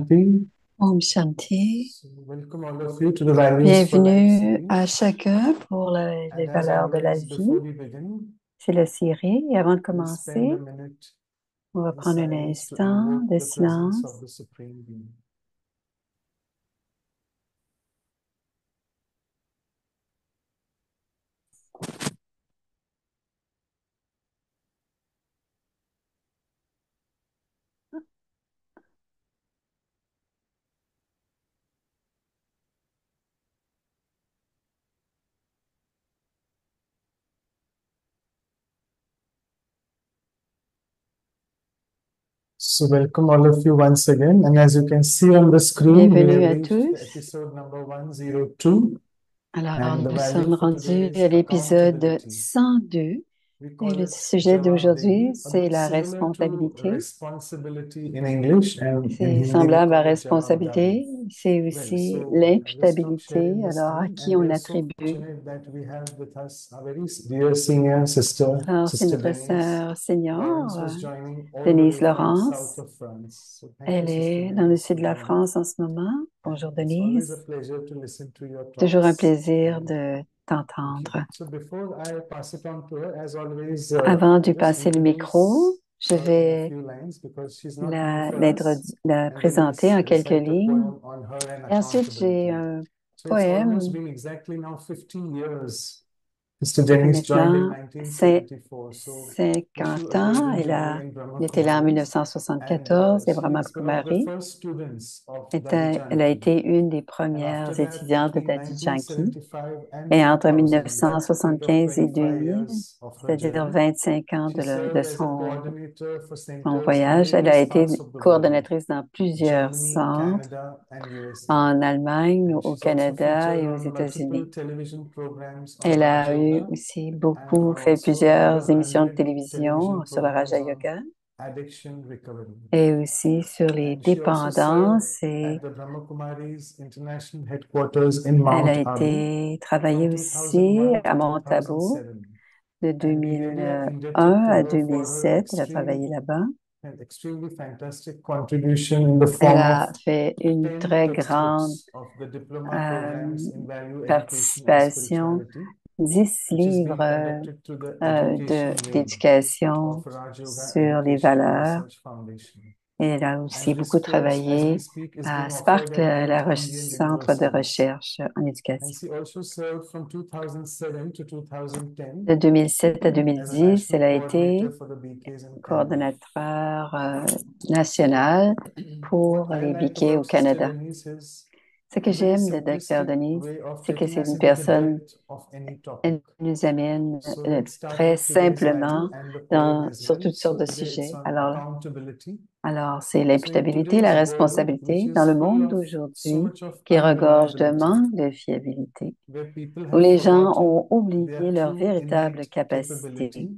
Shanti. Om Shanti. So welcome all of you to the Values for Life Bienvenue à series. chacun pour les And as valeurs de la always, vie. before we begin, C'est la série. Et avant de please spend a commencer, minute on va in prendre un silence to instant invoke de the presence of silence. the Supreme Being. So welcome all of you once again. And as you can see on the screen, we Bienvenue have à reached tous. episode number 102. Alors, And the nous value sommes for today rendus is à l'épisode accountability. 102. We Et call le it sujet d'aujourd'hui, Jawabdehi, a c'est bit la similar to responsabilité. responsibility in English, and in C'est Hindi we semblable à call it Jawabdari. responsabilité. C'est Well, aussi so just stop l'imputabilité. sharing the Alors, à screen, qui and we on are so attribue. fortunate that we have with us a very dear senior sister, Alors, c'est Sister notre Denise sœur senior, Lawrence, who's joining all the Denise way from south Laurence. of France. So thank you, Elle Sister est dans le Denise, sud for de la joining. France en ce moment. Bonjour And it's always a Denise. pleasure to listen to your Toujours un talks. plaisir And de thank you. t'entendre. So before I pass it on to her, as always, Avant de I just passer le micro, introduce je her in a vais few lines because she's not new for us. la And présenter Denise en quelques recite a lignes. poem on her and Et ensuite, j'ai accountability. un So it's almost poème. been exactly now 50 years. Mr. Ça fait Dennis joined in maintenant 1974. So wish you 50 a very ans. good journey in Elle Brahma était là en Kumaris. And 1974, les she Brahma is one of the Kumaris. first students of Dadi Elle a Janki. été une des And after premières that, étudiantes de between Dadi Janki. 1975 and Et entre 2000, that's a period of 1975 et 25 2000, years of her c'est-à-dire journey, 25 ans she de served as a coordinator for son centers in voyage, elle a various été parts of the world, coordonnatrice dans plusieurs Germany, centres Canada, and USA. en Allemagne, And au she's also Canada featured et aux on multiple États-Unis. television programs on Elle Raj a eu Yoga aussi and beaucoup on fait also over plusieurs émissions de 100 télévision television sur le Raja programs on Yoga addiction recovery. et aussi sur les And she also served dépendances. at Et the Brahma Kumaris International Headquarters in elle a Mount Abu été travaillée from aussi 2001 to à Montabou 2007. de And we really are 2001 indebted to à her for her 2007. Elle a travaillé là-bas. extremely fantastic contribution in the Elle form of a fait une 10 très grande textbooks of the diploma euh, programs in value education and participation, spirituality, 10 which is livres being conducted through the education wing d'éducation of Raj Yoga sur les Education and valeurs. Research Foundation. Et elle a And aussi this beaucoup course, as we travaillé speak, is à being offered Spark, at 8 Indian centre de universities. recherche en And éducation. she also served from 2007 to 2010 De 2007 à as a 2010, national elle a été coordinator for the BKs in Canada. coordonnateur national pour What I les like biquets au about Sister Canada. Denise is Ce a que very j'aime de Dr. simplistic Denise, way of c'est que taking c'est us une into the personne, depth of any topic. elle nous amène So let's start très with today's value, simplement and the poem as sur well. toutes sortes So de today it's sujets. on accountability. Alors, c'est So in l'imputabilité, la today's world, which responsabilité dans is le full monde of so d'aujourd'hui much of qui regorge de unreliability, manque de fiabilité, where people où have les gens ont forgotten their oublié leur true véritable innate capacité. capability,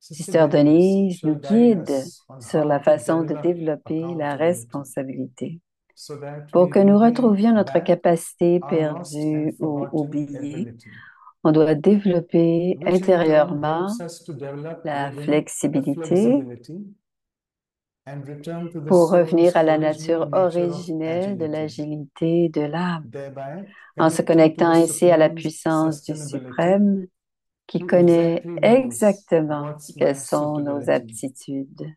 Sister Sister Denise Denise nous shall guide guide us on sur how la to façon de develop développer la accountability responsabilité so that pour we que nous regain retrouvions notre back capacité our lost and perdue ou forgotten oubliée. ability, On doit développer which in turn intérieurement helps us to develop la within the flexibilité flexibility and return to the pour revenir soul's à la original nature nature of originelle de agility, l'agilité de l'âme, thereby en se connecting to connectant the ainsi à la Supreme's puissance du sustainability, Suprême qui who connaît exactly knows exactement what's quelles my sont nos suitability. aptitudes.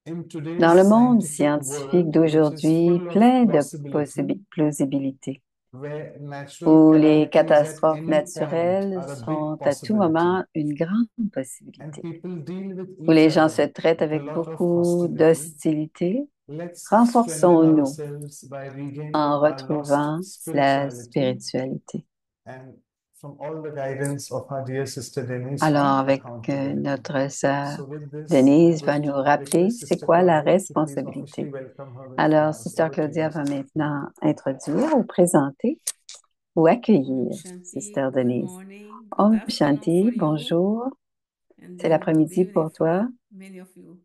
In Dans today's le monde scientific scientifique world, which is d'aujourd'hui, full of plein de plausibility, plausibilités, where natural où les calamities at catastrophes any point naturelles are a big sont à tout possibility, moment une grande and possibilité, people deal with où each les gens other se traitent with a avec lot of beaucoup hostility, d'hostilité, let's strengthen renforçons-nous ourselves by regaining en our lost retrouvant la spirituality. spiritualité. And from all the guidance of our dear sister Denise Alors, on avec accountability. notre sœur So with this, I Denise va would nous rappeler request c'est Sister quoi la Claudia to please officially responsabilité. welcome her with Alors, flowers. Sister Over to Claudia you, va Sister Claudia. maintenant introduire ou présenter ou Om accueillir Shanti, Sister good Denise. morning, good Om afternoon for Shanti, you, bonjour. and C'est then good l'après-midi evening pour for toi many of you.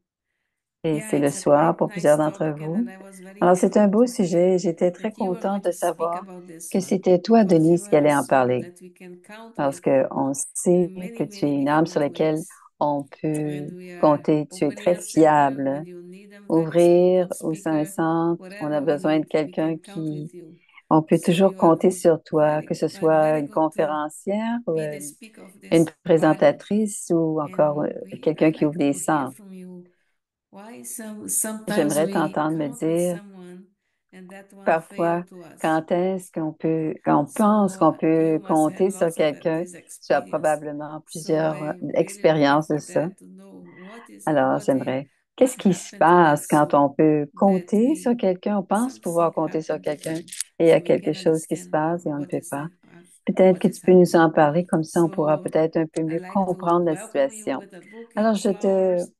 et Yeah, c'est le it's a soir quite pour plusieurs nice d'entre topic, and vous. I was very Alors, c'est un happy beau to hear sujet. J'étais très that you were going contente de to speak savoir about this que one c'était toi, because you Denise, qui are a allait en soul parler. that we can count Parce with qu'on sait in many, que tu many es une âme sur different laquelle ways. on peut when we are compter. Tu es opening très a center, fiable. when you need a very Ouvrir skilled aussi un speaker, centre, on a whatever we besoin de need, we quelqu'un can count qui, with you. on peut So toujours you are compter sur toi, que ce soit very une good to conférencière ou be the speaker of une this body. présentatrice ou encore And quelqu'un I'd qui ouvre like des to hear centres. from you why sometimes J'aimerais we t'entendre me come with dire someone and that one parfois failed to us. quand est-ce qu'on peut, quand on pense So qu'on peut you must have compter sur lots of quelqu'un. this Tu as experience. probablement So plusieurs I'm really looking expériences de for ça. that to know Alors, j'aimerais. what Qu'est-ce qui se happened to passe us quand on peut that compter we sur quelqu'un, on pense pouvoir something compter sur happened quelqu'un different, et il y a so we quelque can chose qui se understand passe et on ne peut pas? Peut-être what que is tu peux nous happening. en parler, comme ça on pourra So peut-être un peu I mieux like to comprendre la welcome you situation. with a bouquet Alors, of flowers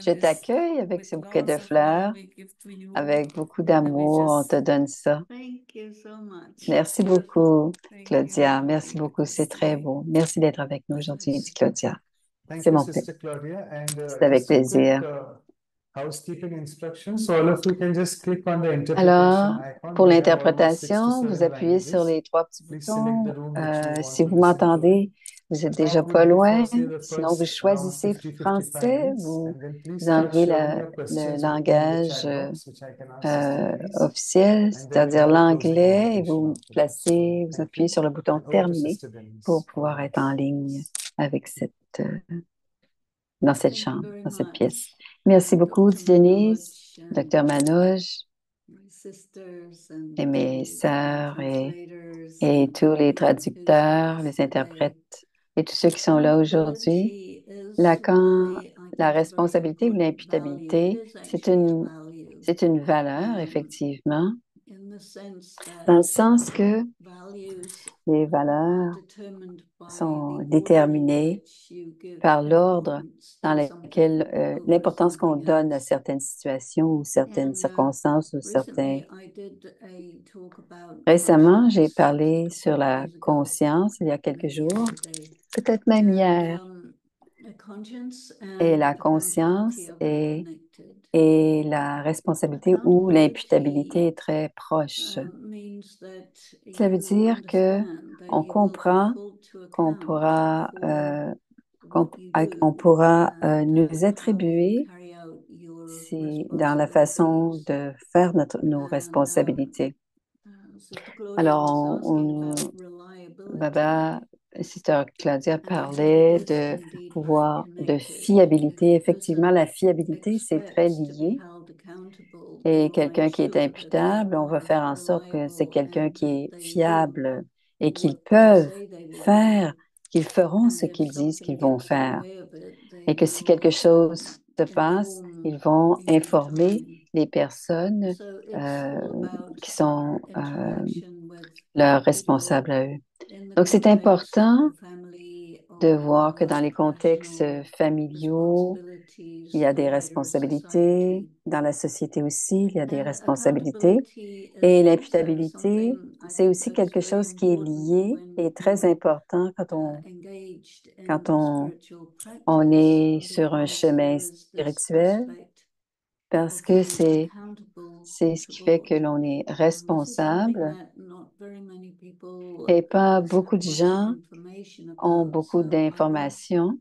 je and t'accueille avec with ce bouquet de lots of love fleurs, we give to you. avec beaucoup And we d'amour, on just te donne ça. thank you so much. Merci beaucoup, Thank Claudia. you. Merci beaucoup, Because c'est très beau. Merci d'être avec nous aujourd'hui, dit Claudia. Thank C'est you, mon plaisir. Sister Claudia. And C'est avec just a quick plaisir. housekeeping instruction. So all of you can just click on the interpretation Alors, icon. pour We have almost 6 to l'interprétation, vous 7 appuyez sur languages. les trois petits Please select the boutons. room that you want Si to vous listen to in. m'entendez, vous êtes The déjà talk pas would be loin. firstly the Sinon, vous first around choisissez 50-55 français, minutes, vous, and then please vous start enlevez sharing your le questions with me in the langage chat box, which I can answer Sister Denise. officiel, And then we'll c'est-à-dire have a closing l'anglais, et invocation vous afterwards. So vous thank appuyez you. sur le bouton And over to terminer Sister Denise. pour pouvoir être en ligne avec euh, Thank you very dans cette much, pièce. Merci beaucoup, Dr. Denise, Manoj, Docteur Manoj, my sisters and et mes the sœurs translators et and tous les everyone who's with traducteurs, us les today. interprètes et tous ceux qui sont là aujourd'hui. Accountability is Lacan, really, I la think, a very responsabilité ou good value. It l'imputabilité, is actually a value, c'est une valeur, effectivement, in the sense dans that le sens que values les are valeurs determined by sont the order in déterminées which you give par l'ordre importance dans to something lequel over l'importance qu'on something donne à else. certaines situations ou certaines And circonstances ou certains. recently, I did a talk about Récemment, j'ai conscience just parlé a sur couple of la days ago, conscience il y a quelques maybe jours, yesterday. peut-être même And hier, a conscience et and la accountability conscience are very connected. et la responsabilité ou l'imputabilité Accountability est très proche. means that Cela veut you dire que understand that on you will be comprend called to qu'on account pourra, for what you on do pourra and nous how you attribuer carry out your dans la façon responsibilities. de faire nos And responsabilités. Sister Claudia Alors, was asking about reliability. Baba, Sister Claudia And I think it parlait is de indeed very pouvoir, de connected. If fiabilité. a Effectivement, person la fiabilité, c'est très expects to be lié. held accountable, they Et will make quelqu'un qui est sure that they imputable, on va are faire en sorte que c'est reliable quelqu'un and qui that est they will fiable do et qu'ils what they peuvent say they will faire, do. qu'ils feront And ce if qu'ils disent something qu'ils vont gets in the faire. way of it, they Et que si will quelque chose se passe, inform ils vont in good informer time. les personnes So it's euh, all about qui our sont interaction with other leurs people responsables à eux. in the Donc, c'est context of important the family, de of voir que dans our les contextes professional familiaux, il responsibilities, y a the des wider responsabilités. society. Dans la société aussi, il y a des And responsabilités. accountability Et is also l'imputabilité, something I c'est think aussi that's quelque very chose qui est important lié et when très you're important engaged in quand a spiritual on practice, est sur un because chemin there is this spirituel, aspect parce of que being accountable c'est ce to qui fait que God. l'on est This is something responsable that not very many people et pas have beaucoup de much gens information ont about. beaucoup So I will d'informations.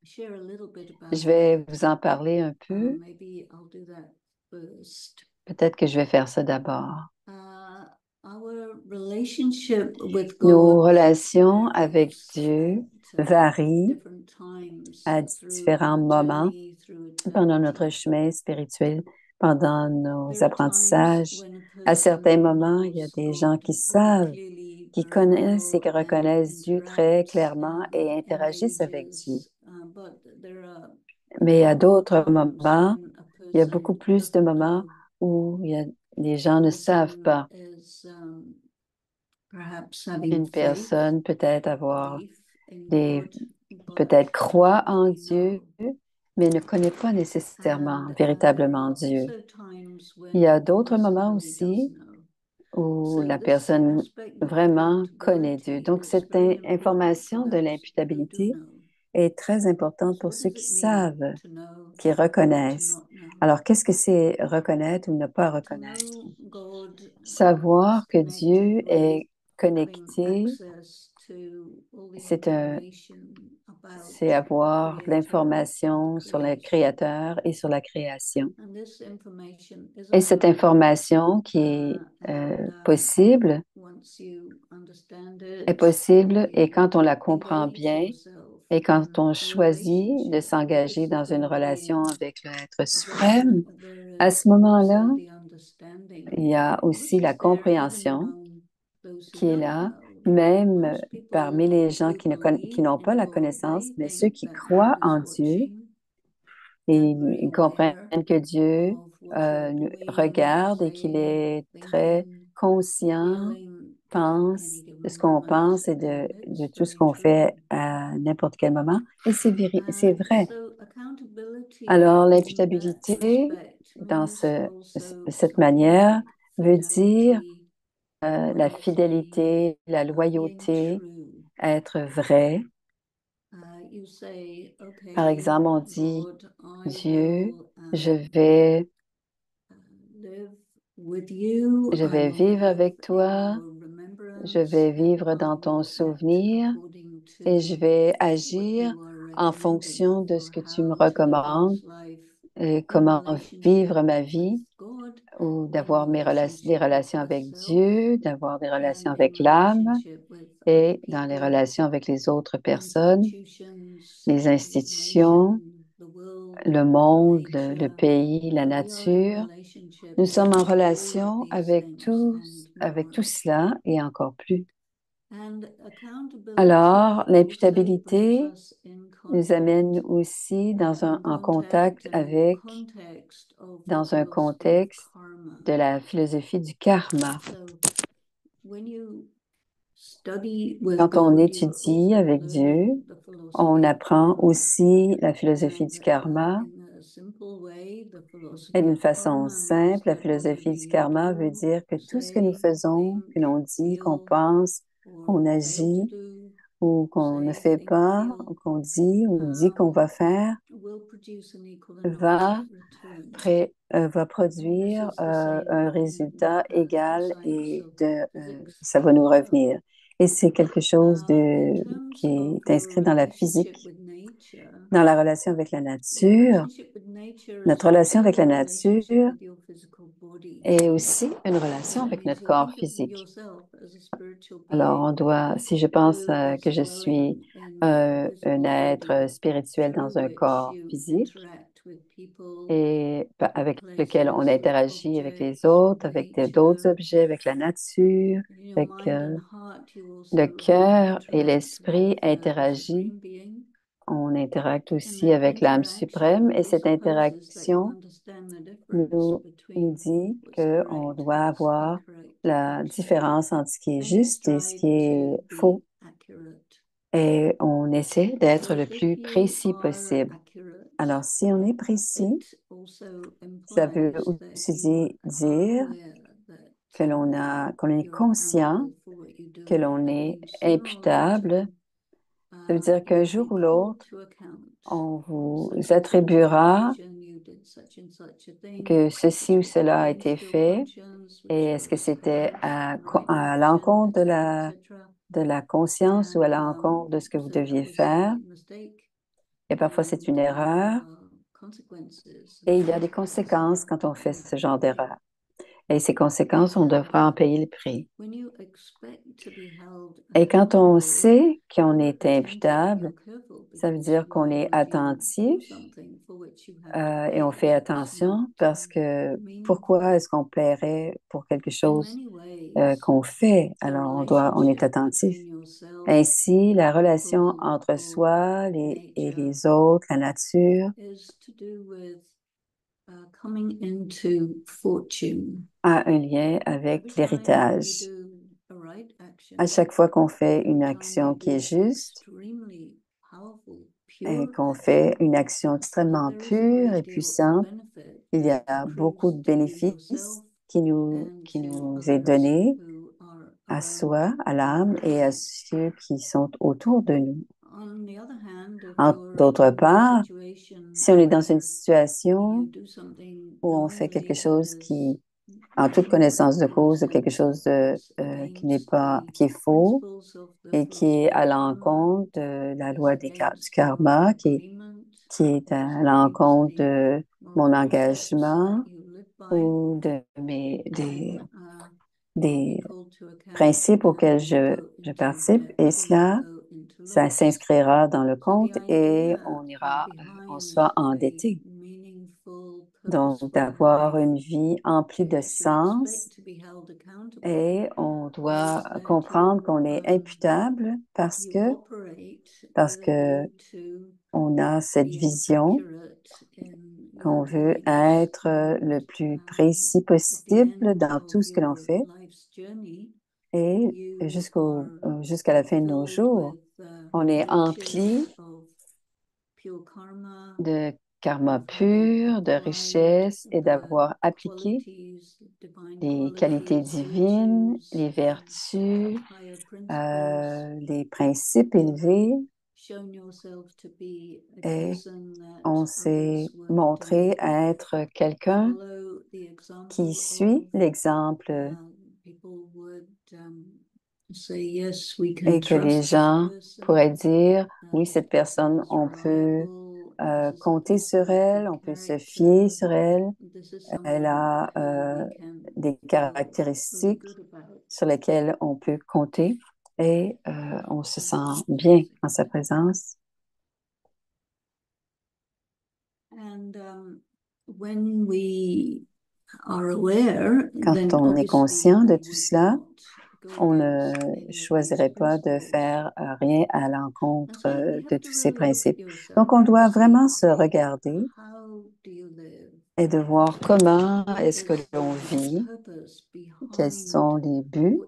share a little bit Je about vais that. vous en parler un peu. Maybe I'll do that first. Peut-être que je vais faire ça d'abord. Our relationship with Nos God relations avec varies Dieu at varient different times à through différents our moments journey through pendant notre eternity. chemin spirituel, pendant nos There are times apprentissages. when a À certains person moments, il y a knows des gens God qui very savent, clearly, qui very connaissent et well, qui and reconnaissent Dieu très interacts clairement and et interagissent avec Dieu. engages. But there are Mais à more d'autres times moments, when a il y a person beaucoup plus de doesn't moments know. où les gens A ne savent person pas. is perhaps having Une faith, personne peut-être avoir belief in des, God, but peut-être doesn't croit en really Dieu, know. mais ne connaît pas nécessairement, And there véritablement are Dieu. also times Il y when a a d'autres person moments really does aussi know. où So la this personne aspect of vraiment connaît Dieu. accountability Donc, is cette very important for information de those who do l'imputabilité know. est très importante So pour what ceux does qui it mean savent, to know qui or to reconnaissent. not know? Alors, qu'est-ce que c'est reconnaître ou ne pas To reconnaître? know God is Savoir que connected Dieu with est having connecté, access to all the c'est un, information c'est avoir de l'information sur le Créateur et sur la création. Et cette information qui est possible est possible et quand on la comprend bien et quand on choisit de s'engager dans une relation avec l'être suprême, à ce moment-là, il y a aussi la compréhension qui est là, même parmi les gens qui n'ont pas la connaissance, mais ceux qui croient en Dieu et ils comprennent que Dieu nous regarde et qu'il est très conscient, pense de ce qu'on pense et de tout ce qu'on fait à n'importe quel moment. Et c'est vrai. Alors, l'imputabilité, dans cette manière, veut dire la fidélité, la loyauté, être vrai. Par exemple, on dit, Dieu, je vais vivre avec toi, je vais vivre dans ton souvenir et je vais agir en fonction de ce que tu me recommandes, et comment vivre ma vie ou d'avoir des relations avec Dieu, d'avoir des relations avec l'âme et dans les relations avec les autres personnes, les institutions, le monde, le pays, la nature. Nous sommes en relation avec tout cela et encore plus. Alors, l'imputabilité nous amène aussi en contact dans un contexte de la philosophie du karma. Quand on étudie avec Dieu, on apprend aussi la philosophie du karma. Et d'une façon simple, la philosophie du karma veut dire que tout ce que nous faisons, que l'on dit, qu'on pense, qu'on agit ou qu'on ne fait pas, ou qu'on dit ou dit qu'on va faire, va produire un résultat égal et ça va nous revenir. Et c'est quelque chose qui est inscrit dans la physique, dans la relation avec la nature. Notre relation avec la nature est aussi une relation avec notre corps physique. Alors, si je pense que je suis un être spirituel dans un corps physique et avec lequel on interagit avec les autres, avec d'autres objets, avec la nature, avec le cœur et l'esprit interagissent. On interacte aussi avec l'âme suprême et cette interaction nous dit qu'on doit avoir la différence entre ce qui est juste et ce qui est faux. Et on essaie d'être le plus précis possible. Alors, si on est précis, ça veut aussi dire qu'on est conscient, que l'on est imputable. Ça veut dire qu'un jour ou l'autre, on vous attribuera que ceci ou cela a été fait. Et est-ce que c'était à l'encontre de la conscience ou à l'encontre de ce que vous deviez faire? Et parfois, c'est une erreur. Et il y a des conséquences quand on fait ce genre d'erreur. Et ces conséquences, on devra en payer le prix. Et quand on sait qu'on est imputable, ça veut dire qu'on est attentif et on fait attention parce que pourquoi est-ce qu'on paierait pour quelque chose qu'on fait? Alors, on est attentif. Ainsi, la relation entre soi et les autres, la nature, a un lien avec l'héritage. À chaque fois qu'on fait une action qui est juste et qu'on fait une action extrêmement pure et puissante, il y a beaucoup de bénéfices qui nous est donné à soi, à l'âme et à ceux qui sont autour de nous. D'autre part, si on est dans une situation où on fait quelque chose en toute connaissance de cause, quelque chose qui est faux, et qui est à l'encontre de la loi du karma, qui est à l'encontre de mon engagement ou des principes auxquels je participe. Et cela, ça s'inscrira dans le compte et on sera endetté. Donc, d'avoir une vie emplie de sens et on doit comprendre qu'on est imputable parce que on a cette vision qu'on veut être le plus précis possible dans tout ce que l'on fait et jusqu'à la fin de nos jours, on est empli de karma pur, de richesse et d'avoir appliqué les qualités divines, les vertus, les principes élevés et on s'est montré être quelqu'un qui suit l'exemple et que les gens pourraient dire, oui, cette personne, on peut compter sur elle, on peut se fier sur elle. Elle a des caractéristiques sur lesquelles on peut compter et on se sent bien en sa présence. Quand on est conscient de tout cela, on ne choisirait pas de faire rien à l'encontre de tous ces principes. Donc, on doit vraiment se regarder et de voir comment est-ce que l'on vit, quels sont les buts,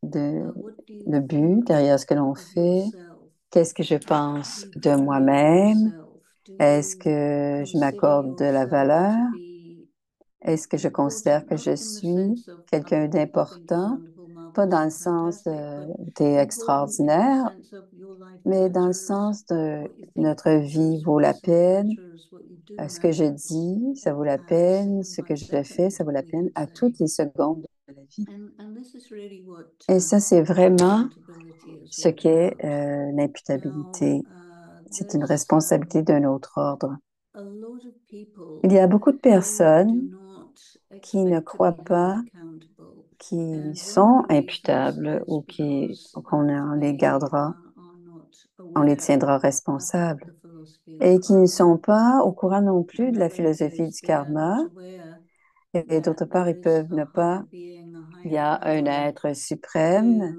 le but derrière ce que l'on fait, qu'est-ce que je pense de moi-même, est-ce que je m'accorde de la valeur, est-ce que je considère que je suis quelqu'un d'important, pas dans le sens de t'es extraordinaire, mais dans le sens de notre vie vaut la peine, ce que je dis, ça vaut la peine, ce que je fais, ça vaut la peine à toutes les secondes de la vie. Et ça, c'est vraiment ce qu'est l'imputabilité. C'est une responsabilité d'un autre ordre. Il y a beaucoup de personnes qui ne croient pas qui sont imputables ou qu'on les gardera, on les tiendra responsables et qui ne sont pas au courant non plus de la philosophie du karma. Et d'autre part, ils peuvent ne pas. Il y a un être suprême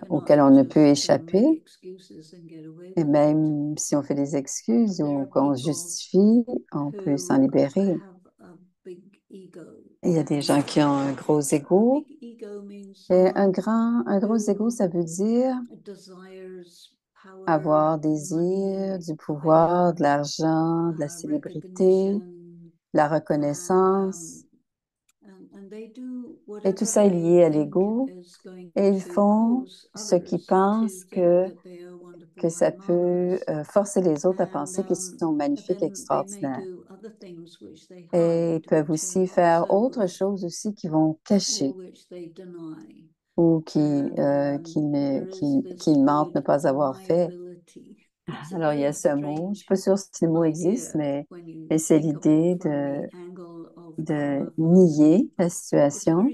auquel on ne peut échapper. Et même si on fait des excuses ou qu'on justifie, on peut s'en libérer. Il y a des gens qui ont un gros ego. Et un gros ego, ça veut dire avoir désir du pouvoir, de l'argent, de la célébrité, de la reconnaissance. Et tout ça est lié à l'ego. Et ils font ce qu'ils pensent que ça peut forcer les autres à penser qu'ils sont magnifiques, extraordinaires. Et ils peuvent aussi faire autre chose aussi qu'ils vont cacher ou qu'ils mentent ne pas avoir fait. Alors, il y a ce mot, je ne suis pas sûre si le mot existe, mais c'est l'idée de nier la situation.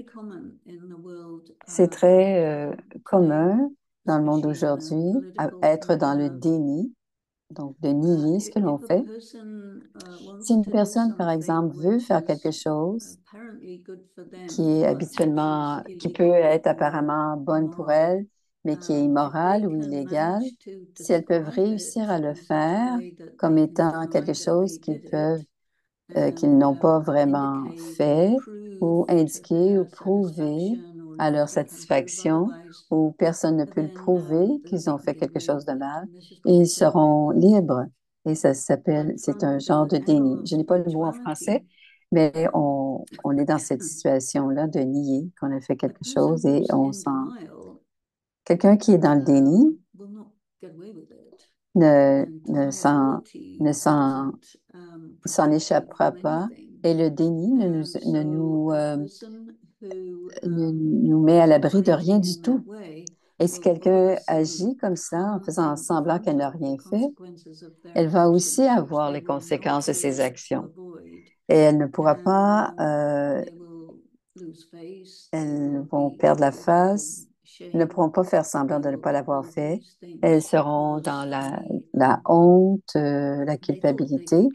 C'est très commun dans le monde d'aujourd'hui à être dans le déni, donc de nier ce que l'on fait. Si une personne, par exemple, veut faire quelque chose qui peut être apparemment bonne pour elle, mais qui est immorale ou illégale, si elles peuvent réussir à le faire comme étant quelque chose qu'ils n'ont pas vraiment fait ou indiqué ou prouvé à leur satisfaction, ou personne ne peut le prouver qu'ils ont fait quelque chose de mal, et ils seront libres. Et c'est un genre de déni. Je n'ai pas le mot en français, mais on est dans cette situation-là de nier qu'on a fait quelque chose et quelqu'un qui est dans le déni ne s'en échappera pas Et le déni ne nous met à l'abri de rien du tout. Et si quelqu'un agit comme ça, en faisant semblant qu'elle n'a rien fait, elle va aussi avoir les conséquences de ses actions. Et elle ne pourra pas, elles vont perdre la face, ne pourront pas faire semblant de ne pas l'avoir fait. Elles seront dans la honte, la culpabilité,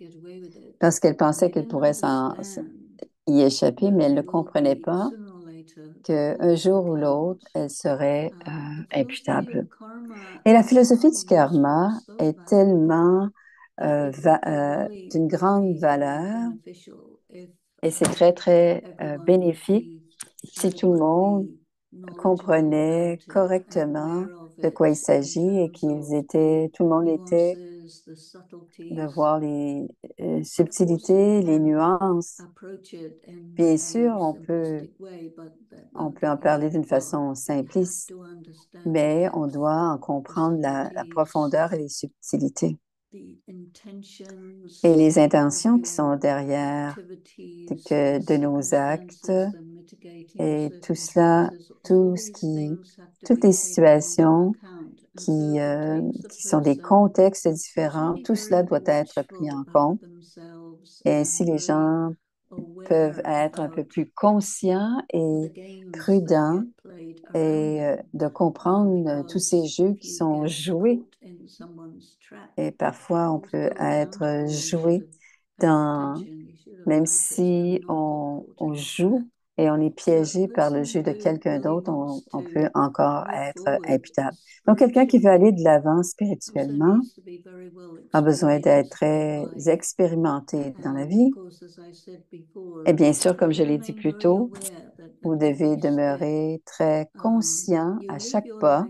parce qu'elles pensaient qu'elles pourraient y échapper, mais elles ne comprenaient pas qu'un jour ou l'autre, elles seraient imputables. Et la philosophie du karma est tellement d'une grande valeur et c'est très, très bénéfique si tout le monde comprenait correctement de quoi il s'agit et tout le monde était de voir les subtilités, les nuances. Bien sûr, on peut en parler d'une façon simpliste, mais on doit en comprendre la profondeur et les subtilités. Et les intentions qui sont derrière de nos actes et tout cela, toutes les situations qui sont des contextes différents, tout cela doit être pris en compte. Et ainsi, les gens peuvent être un peu plus conscients et prudents et de comprendre tous ces jeux qui sont joués. Et parfois, on peut être joué même si on joue et on est piégé par le jeu de quelqu'un d'autre, on peut encore être imputable. Donc, quelqu'un qui veut aller de l'avant spirituellement a besoin d'être très expérimenté dans la vie. Et bien sûr, comme je l'ai dit plus tôt, vous devez demeurer très conscient à chaque pas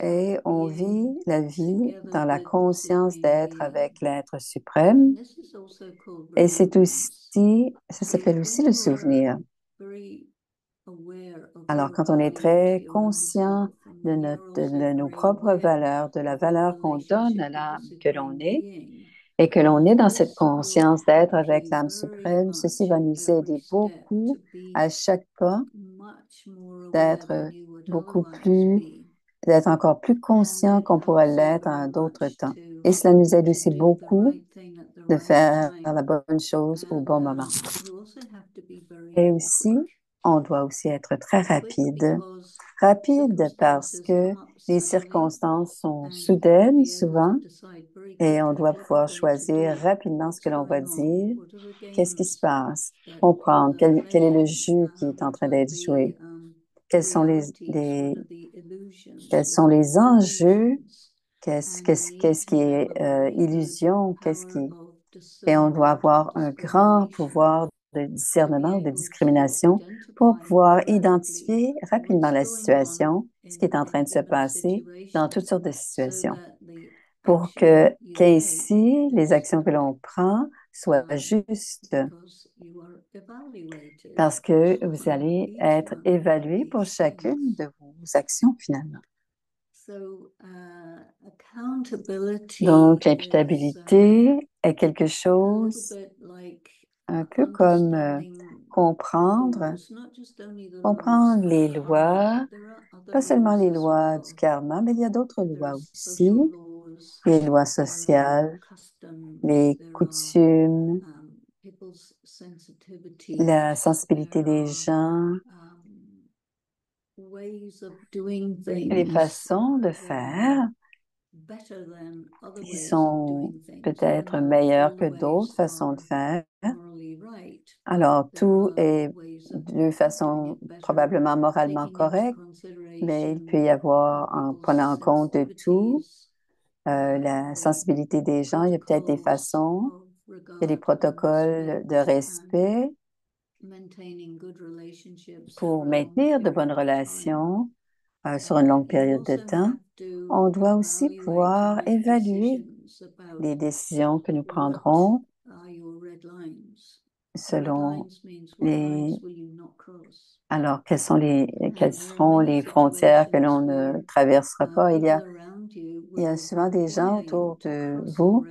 et on vit la vie dans la conscience d'être avec l'être suprême. Et ça s'appelle aussi le souvenir. Alors, quand on est très conscient de nos propres valeurs, de la valeur qu'on donne à l'âme que l'on est, et que l'on est dans cette conscience d'être avec l'âme suprême, ceci va nous aider beaucoup à chaque pas d'être d'être encore plus conscient qu'on pourrait l'être à d'autres temps. Et cela nous aide aussi beaucoup de faire la bonne chose au bon moment. Et aussi, on doit aussi être très rapide. Rapide parce que les circonstances sont soudaines souvent et on doit pouvoir choisir rapidement ce que l'on va dire. Qu'est-ce qui se passe? Comprendre quel est le jeu qui est en train d'être joué. Quels sont quels sont les enjeux? Qu'est-ce qui est illusion? Et on doit avoir un grand pouvoir de discernement ou de discrimination pour pouvoir identifier rapidement la situation, ce qui est en train de se passer dans toutes sortes de situations, pour qu'ainsi les actions que l'on prend soient justes, parce que vous allez être évalué pour chacune de vos actions finalement. Donc, l'imputabilité est quelque chose un peu comme comprendre les lois, pas seulement les lois du karma, mais il y a d'autres lois aussi, les lois sociales, les coutumes, la sensibilité des gens, les façons de faire qui sont peut-être meilleures que d'autres façons de faire. Alors, tout est de façon probablement moralement correcte, mais il peut y avoir, en prenant en compte de tout, la sensibilité des gens, il y a peut-être des façons, il y a des protocoles de respect pour maintenir de bonnes relations sur une longue période de temps. On doit aussi pouvoir évaluer les décisions que nous prendrons selon Alors, quelles seront les frontières que l'on ne traversera pas? Il y a Il y a souvent des gens autour de vous,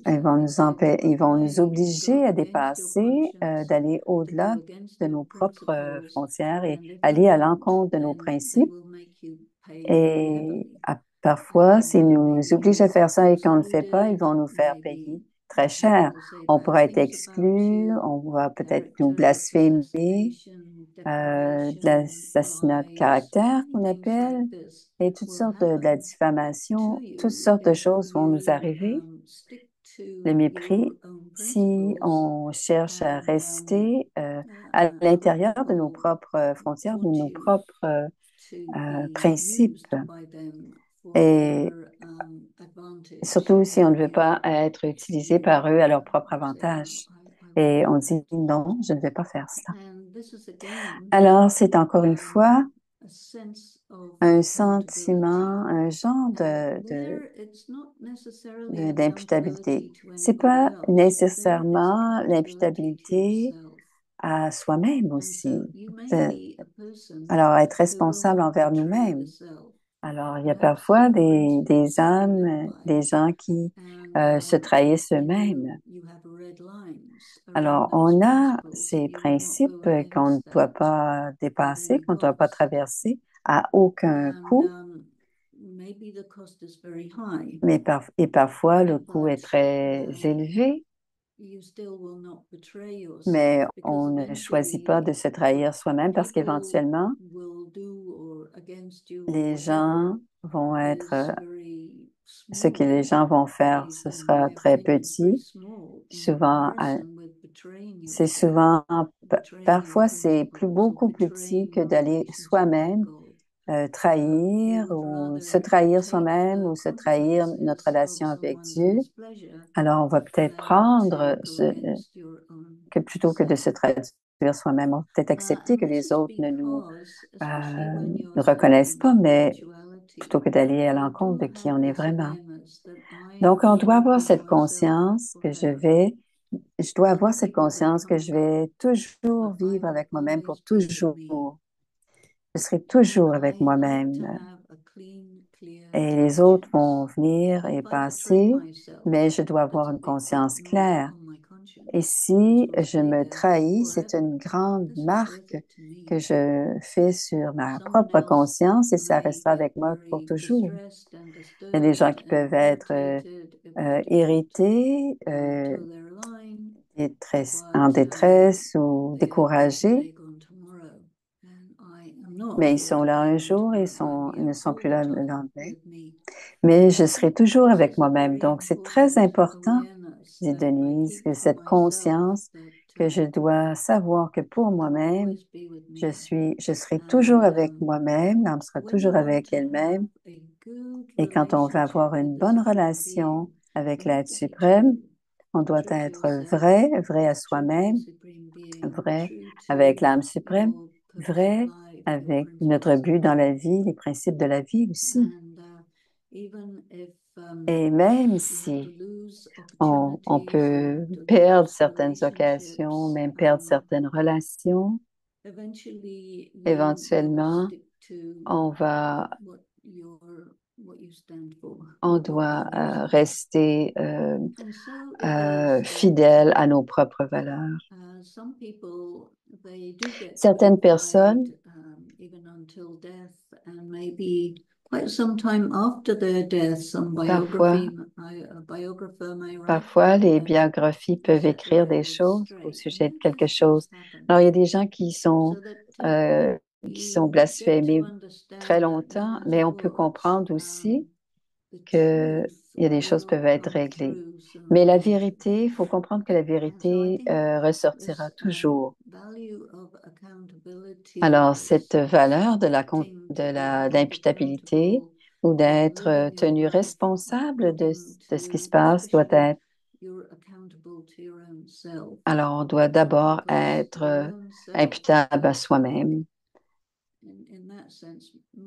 ils vont nous obliger à dépasser, d'aller au-delà de nos propres frontières et aller à l'encontre de nos principes. Et parfois, s'ils nous obligent à faire ça et qu'on ne le fait pas, ils vont nous faire payer très cher. On pourra être exclu, on va peut-être nous blasphémer, de l'assassinat de caractère qu'on appelle, et toutes sortes de la diffamation, toutes sortes de choses vont nous arriver. Le mépris, si on cherche à rester à l'intérieur de nos propres frontières, de nos propres principes. Et surtout si on ne veut pas être utilisé par eux à leur propre avantage. Et on dit non, je ne vais pas faire cela. Alors, c'est encore une fois un sentiment, un genre d'imputabilité. C'est pas nécessairement l'imputabilité à soi-même aussi. Alors, être responsable envers nous-mêmes. Alors, il y a parfois des âmes, des gens qui se trahissent eux-mêmes. Alors, on a ces principes qu'on ne doit pas dépasser, qu'on ne doit pas traverser à aucun coût. Et parfois, le coût est très élevé, mais on ne choisit pas de se trahir soi-même parce qu'éventuellement, les gens vont être, ce que les gens vont faire, ce sera très petit. Souvent, c'est souvent, parfois, c'est beaucoup plus petit que d'aller soi-même trahir ou se trahir soi-même ou se trahir notre relation avec Dieu. Alors, on va peut-être prendre que plutôt que de se trahir soi-même, on va peut-être accepter que les autres ne nous reconnaissent pas, mais plutôt que d'aller à l'encontre de qui on est vraiment. Donc, on doit avoir cette conscience que je dois avoir cette conscience que je vais toujours vivre avec moi-même pour toujours. Je serai toujours avec moi-même. Et les autres vont venir et passer, mais je dois avoir une conscience claire. Et si je me trahis, c'est une grande marque que je fais sur ma propre conscience et ça restera avec moi pour toujours. Il y a des gens qui peuvent être irrités, en détresse ou découragés, mais ils sont là un jour et ne sont plus là le lendemain. Mais je serai toujours avec moi-même. Donc, c'est très important, dit Denise, que cette conscience que je dois savoir que pour moi-même, je serai toujours avec moi-même, l'âme sera toujours avec elle-même. Et quand on veut avoir une bonne relation avec l'être suprême, on doit être vrai à soi-même, vrai avec l'âme suprême, vrai avec notre but dans la vie, les principes de la vie aussi. Et même si on peut perdre certaines occasions, même perdre certaines relations, éventuellement, on doit rester fidèle à nos propres valeurs. Certaines personnes Parfois, les biographies peuvent écrire des choses au sujet de quelque chose. Alors, il y a des gens qui sont blasphémés très longtemps, mais on peut comprendre aussi que il y a des choses qui peuvent être réglées. Mais la vérité, il faut comprendre que la vérité ressortira toujours. Alors, cette valeur de l'imputabilité ou d'être tenu responsable de ce qui se passe doit être. Alors, on doit d'abord être imputable à soi-même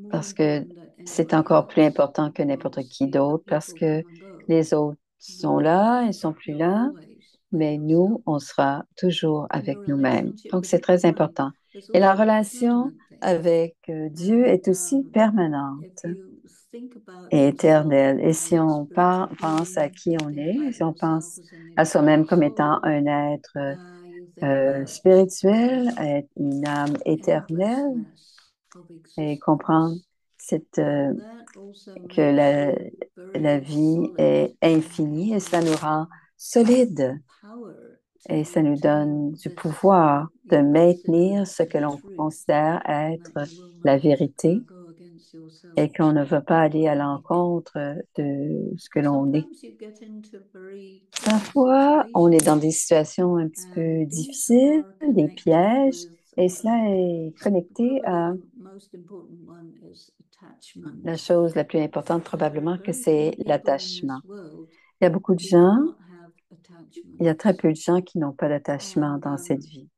parce que c'est encore plus important que n'importe qui d'autre parce que les autres sont là, ils sont plus là mais nous, on sera toujours avec nous-mêmes. Donc, c'est très important. Et la relation avec Dieu est aussi permanente et éternelle. Et si on pense à qui on est, si on pense à soi-même comme étant un être spirituel, une âme éternelle, et comprendre cette, que la vie est infinie et cela nous rend solides et ça nous donne du pouvoir de maintenir ce que l'on considère être la vérité et qu'on ne veut pas aller à l'encontre de ce que l'on est. Parfois, on est dans des situations un petit peu difficiles, des pièges, et cela est connecté à la chose la plus importante probablement que c'est l'attachement. Il y a beaucoup de gens, il y a très peu de gens qui n'ont pas d'attachement dans cette vie.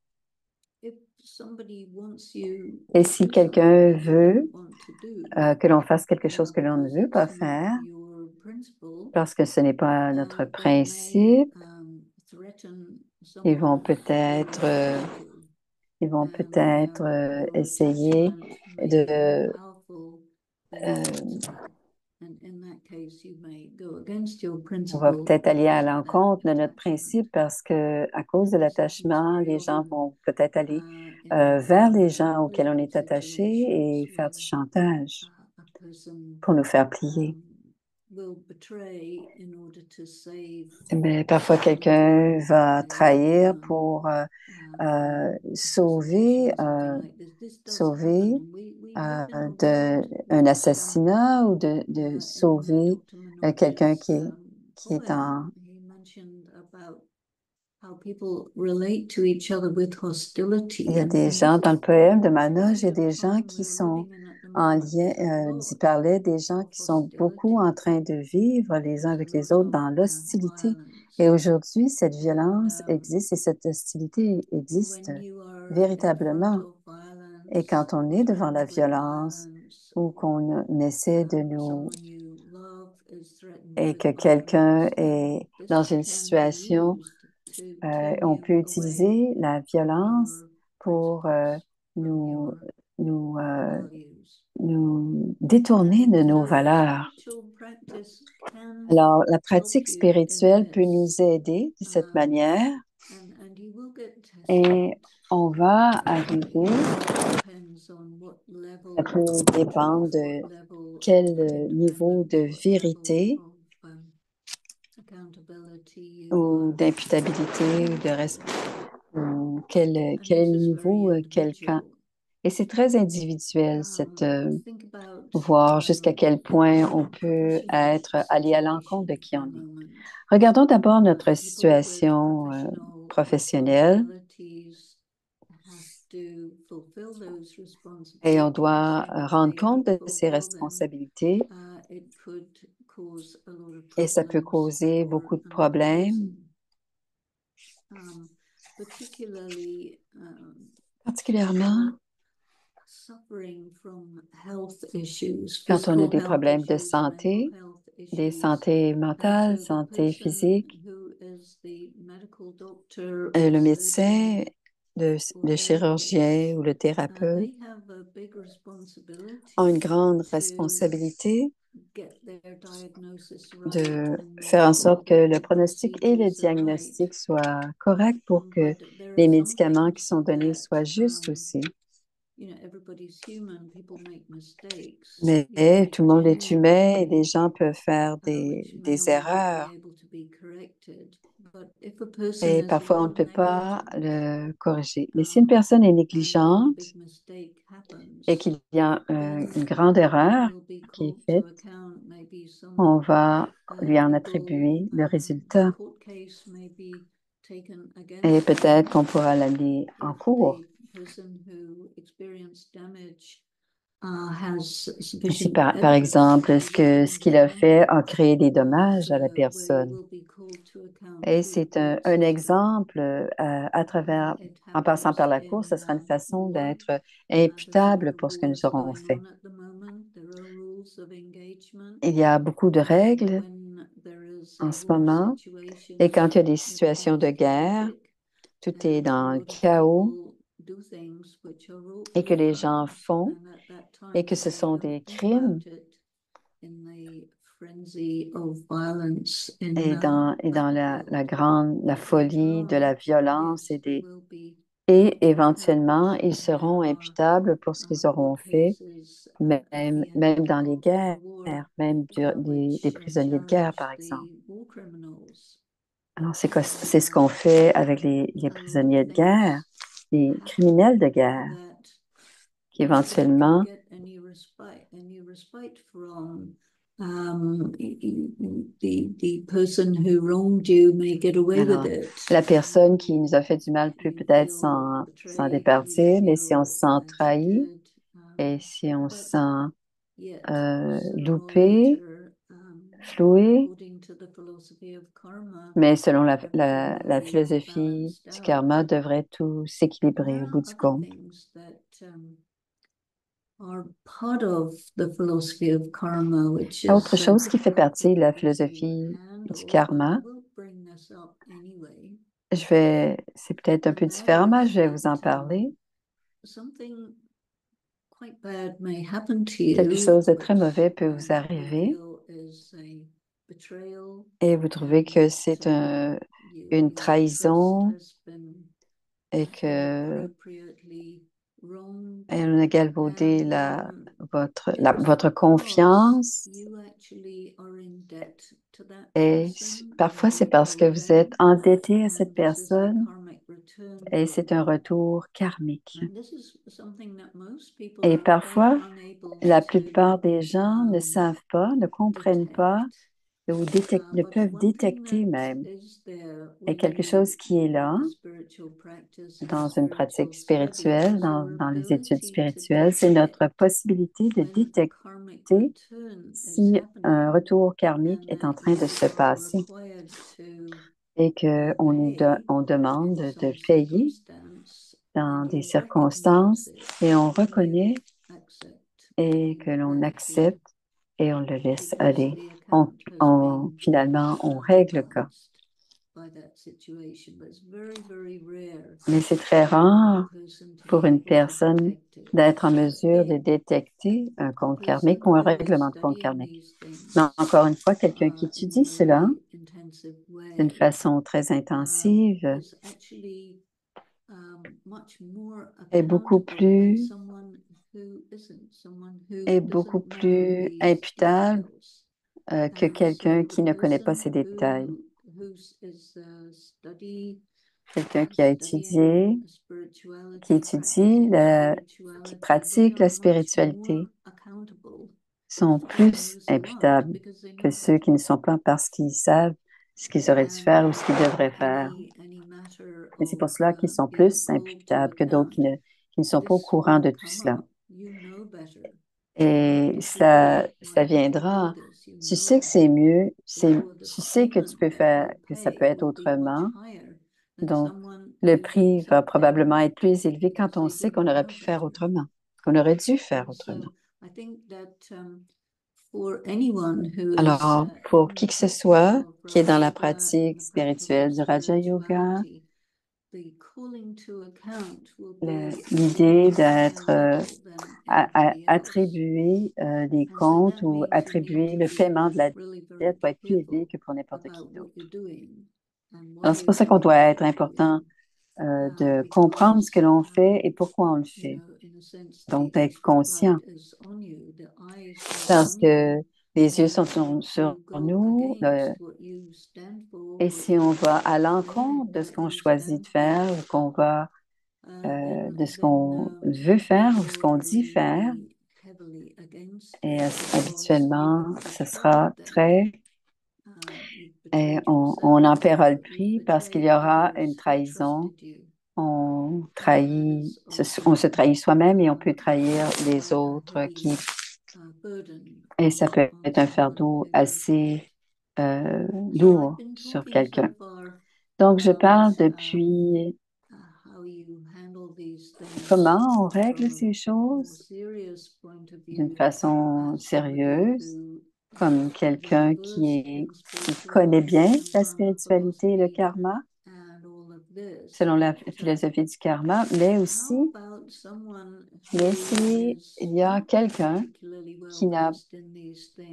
Et si quelqu'un veut que l'on fasse quelque chose que l'on ne veut pas faire, parce que ce n'est pas notre principe, ils vont peut-être essayer de on va peut-être aller à l'encontre de notre principe parce que à cause de l'attachement, les gens vont peut-être aller vers les gens auxquels on est attaché et faire du chantage pour nous faire plier. Mais parfois, quelqu'un va trahir pour sauver d'un assassinat ou de sauver quelqu'un qui est en... Il y a des gens dans le poème de Manoj, il y a des gens qui sont en lien, il parlait des gens qui sont beaucoup en train de vivre les uns avec les autres dans l'hostilité. Et aujourd'hui, cette violence existe et cette hostilité existe véritablement. Et quand on est devant la violence ou qu'on essaie de nous... et que quelqu'un est dans une situation, on peut utiliser la violence pour nous, nous, nous détourner de nos valeurs. Alors, la pratique spirituelle peut nous aider de cette manière et on va arriver, ça peut dépendre de quel niveau de vérité ou d'imputabilité ou de respect, ou quel est le niveau, quel camp. Et c'est très individuel, voir jusqu'à quel point on peut aller à l'encontre de qui on est. Regardons d'abord notre situation professionnelle et on doit rendre compte de ses responsabilités et ça peut causer beaucoup de problèmes, particulièrement quand on a des problèmes de santé, des santé mentale, santé physique. Le médecin, le chirurgien ou le thérapeute ont une grande responsabilité de faire en sorte que le pronostic et le diagnostic soient corrects pour que les médicaments qui sont donnés soient justes aussi. Mais tout le monde est humain et les gens peuvent faire des erreurs. Et parfois, on ne peut pas le corriger. Mais si une personne est négligente et qu'il y a une grande erreur qui est faite, on va lui en attribuer le résultat. Et peut-être qu'on pourra l'amener en cours. Si par exemple, ce qu'il a fait a créé des dommages à la personne. Et c'est un exemple en passant par la cour, ce sera une façon d'être imputable pour ce que nous aurons fait. Il y a beaucoup de règles en ce moment. Et quand il y a des situations de guerre, tout est dans le chaos et que les gens font et que ce sont des crimes et dans la folie de la violence et éventuellement, ils seront imputables pour ce qu'ils auront fait, même dans les guerres, même des prisonniers de guerre, par exemple. Alors, c'est ce qu'on fait avec les prisonniers de guerre, les criminels de guerre, qui éventuellement, alors, la personne qui nous a fait du mal peut peut-être s'en départir, mais si on se sent trahi et si on se sent loupé, floué, mais selon la philosophie du karma, devrait tout s'équilibrer au bout du compte. Autre chose qui fait partie de la philosophie du karma, c'est peut-être un peu différent, mais je vais vous en parler. Quelque chose de très mauvais peut vous arriver et vous trouvez que c'est une trahison et que elle a galvaudé votre confiance. Et parfois, c'est parce que vous êtes endetté à cette personne et c'est un retour karmique. Et parfois, la plupart des gens ne savent pas, ne comprennent pas ou ne peuvent détecter même et quelque chose qui est là dans une pratique spirituelle, dans les études spirituelles, c'est notre possibilité de détecter si un retour karmique est en train de se passer et on demande de payer dans des circonstances et on reconnaît et que l'on accepte et on le laisse aller. Finalement, on règle le cas. Mais c'est très rare pour une personne d'être en mesure de détecter un compte karmique ou un règlement de compte karmique. Mais encore une fois, quelqu'un qui étudie cela d'une façon très intensive est beaucoup plus imputable que quelqu'un qui ne connaît pas ces détails. Quelqu'un qui a étudié, qui pratique la spiritualité sont plus imputables que ceux qui ne sont pas parce qu'ils savent ce qu'ils auraient dû faire ou ce qu'ils devraient faire. Et c'est pour cela qu'ils sont plus imputables que d'autres qui ne sont pas au courant de tout cela. Et ça viendra. Tu sais que c'est mieux, tu sais que tu peux faire, que ça peut être autrement. Donc, le prix va probablement être plus élevé quand on sait qu'on aurait pu faire autrement, qu'on aurait dû faire autrement. Alors, pour qui que ce soit qui est dans la pratique spirituelle du Raja Yoga, l'idée d'être attribuer les comptes ou attribuer le paiement de la dette va être plus élevé que pour n'importe qui d'autre. Alors, c'est pour ça qu'on doit être important de comprendre ce que l'on fait et pourquoi on le fait. Donc, d'être conscient. Parce que les yeux sont sur nous. Et si on va à l'encontre de ce qu'on choisit de faire ou qu'on va de ce qu'on veut faire ou ce qu'on dit faire, et habituellement, ce sera on en paiera le prix parce qu'il y aura une trahison. On se trahit soi-même et on peut trahir les autres et ça peut être un fardeau assez lourd sur quelqu'un. Donc, je parle depuis comment on règle ces choses d'une façon sérieuse comme quelqu'un qui connaît bien la spiritualité et le karma, selon la philosophie du karma, mais si il y a quelqu'un qui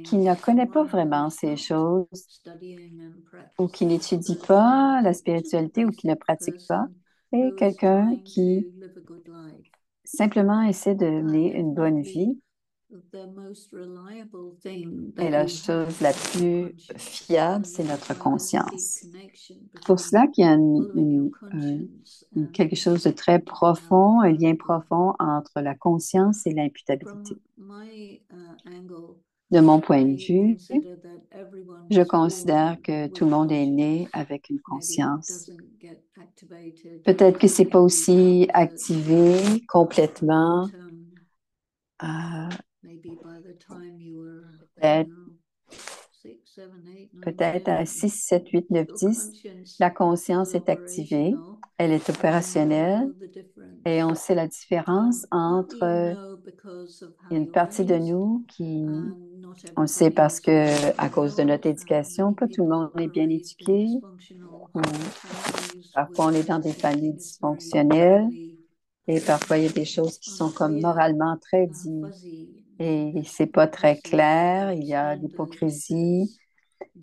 qui ne connaît pas vraiment ces choses ou qui n'étudie pas la spiritualité ou qui ne pratique pas, et quelqu'un qui simplement essaie de mener une bonne vie. Et la chose la plus fiable, c'est notre conscience. Pour cela qu'il y a quelque chose de très profond, un lien profond entre la conscience et l'imputabilité. De mon point de vue, je considère que tout le monde est né avec une conscience. Peut-être que c'est pas aussi activé complètement. Peut-être à 6, 7, 8, 9, 10, la conscience est activée, elle est opérationnelle et on sait la différence entre une partie de nous on le sait parce que à cause de notre éducation, pas tout le monde est bien éduqué, ou parfois on est dans des familles dysfonctionnelles et parfois il y a des choses qui sont comme moralement très dites et c'est pas très clair, il y a l'hypocrisie.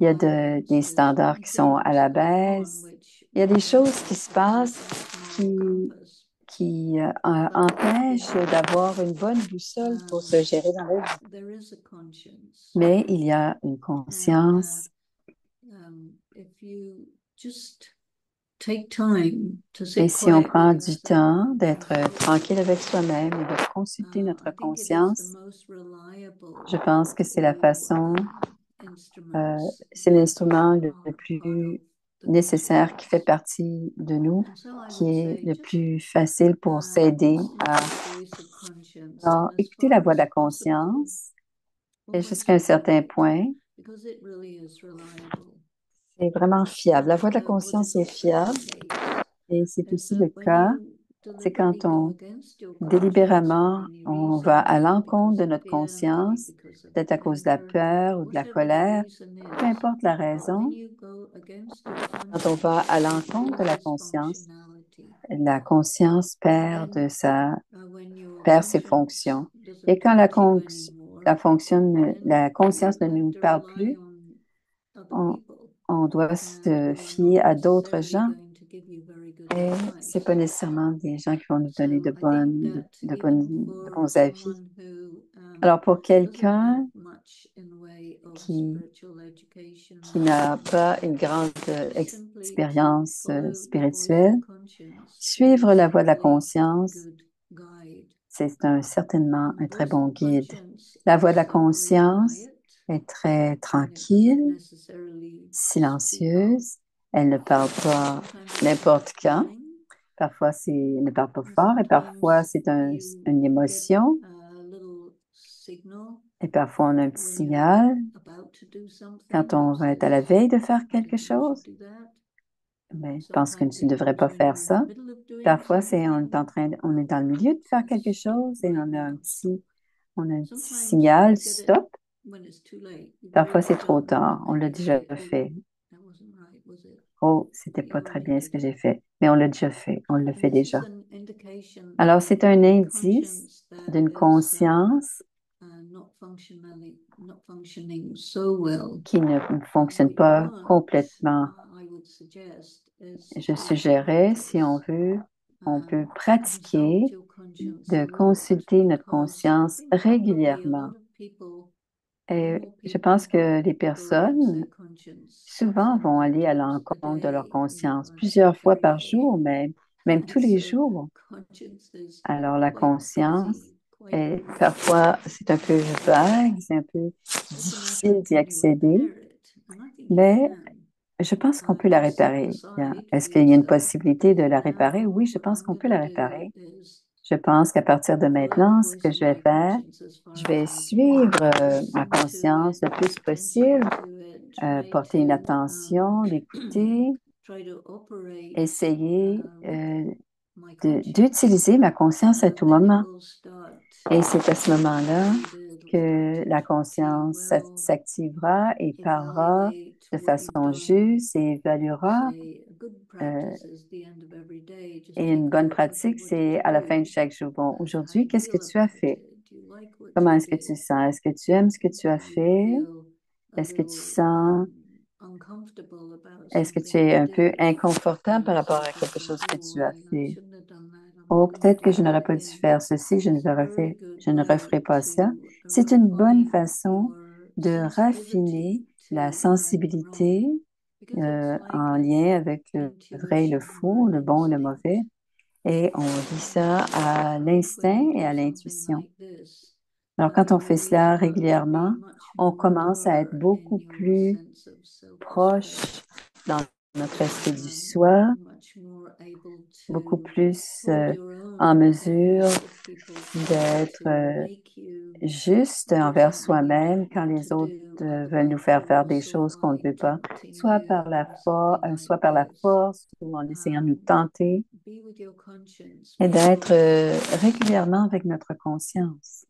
Il y a des standards qui sont à la baisse. Il y a des choses qui se passent qui empêchent d'avoir une bonne boussole pour se gérer dans la vie. Mais il y a une conscience. Et si on prend du temps d'être tranquille avec soi-même et de consulter notre conscience, je pense que c'est la façon c'est l'instrument le plus nécessaire qui fait partie de nous, qui est le plus facile pour s'aider à écouter la voix de la conscience et jusqu'à un certain point, c'est vraiment fiable. La voix de la conscience est fiable et c'est aussi le cas, c'est quand délibérément, on va à l'encontre de notre conscience, peut-être à cause de la peur ou de la colère, peu importe la raison. Quand on va à l'encontre de la conscience perd ses fonctions. Et quand la conscience ne nous parle plus, on doit se fier à d'autres gens. Et c'est pas nécessairement des gens qui vont nous donner de bons avis. Alors, pour quelqu'un qui n'a pas une grande expérience spirituelle, suivre la voie de la conscience, c'est certainement un très bon guide. La voie de la conscience est très tranquille, silencieuse. Elle ne parle pas n'importe quand. Parfois, elle ne parle pas fort et parfois, c'est une émotion. Et parfois, on a un petit signal quand on va être à la veille de faire quelque chose. Mais je pense que tu ne devrais pas faire ça. Parfois, on est dans le milieu de faire quelque chose et on a un petit signal, stop. Parfois, c'est trop tard. On l'a déjà fait. Oh, c'était pas très bien ce que j'ai fait, mais on l'a déjà fait. On le fait déjà. Alors, c'est un indice d'une conscience qui ne fonctionne pas complètement. Je suggérais, si on veut, on peut pratiquer de consulter notre conscience régulièrement. Et je pense que les personnes souvent vont aller à l'encontre de leur conscience plusieurs fois par jour, même tous les jours. Alors la conscience, parfois c'est un peu vague, c'est un peu difficile d'y accéder, mais je pense qu'on peut la réparer. Est-ce qu'il y a une possibilité de la réparer? Oui, je pense qu'on peut la réparer. Je pense qu'à partir de maintenant, ce que je vais faire, je vais suivre ma conscience le plus possible, porter une attention, l'écouter, essayer d'utiliser ma conscience à tout moment. Et c'est à ce moment-là que la conscience s'activera et parlera de façon juste et évaluera. euh, et une bonne pratique, c'est à la fin de chaque jour. Bon, aujourd'hui, qu'est-ce que tu as fait? Comment est-ce que tu sens? Est-ce que tu aimes ce que tu as fait? Est-ce que tu sens, est-ce que tu es un peu inconfortable par rapport à quelque chose que tu as fait? Oh, peut-être que je n'aurais pas dû faire ceci, je ne referai pas ça. C'est une bonne façon de raffiner la sensibilité en lien avec le vrai et le faux, le bon et le mauvais. Et on dit ça à l'instinct et à l'intuition. Alors, quand on fait cela régulièrement, on commence à être beaucoup plus proche dans notre esprit du soi, beaucoup plus en mesure d'être juste envers soi-même quand les autres veulent nous faire faire des choses qu'on ne veut pas, soit par la force ou en essayant de nous tenter, et d'être régulièrement avec notre conscience.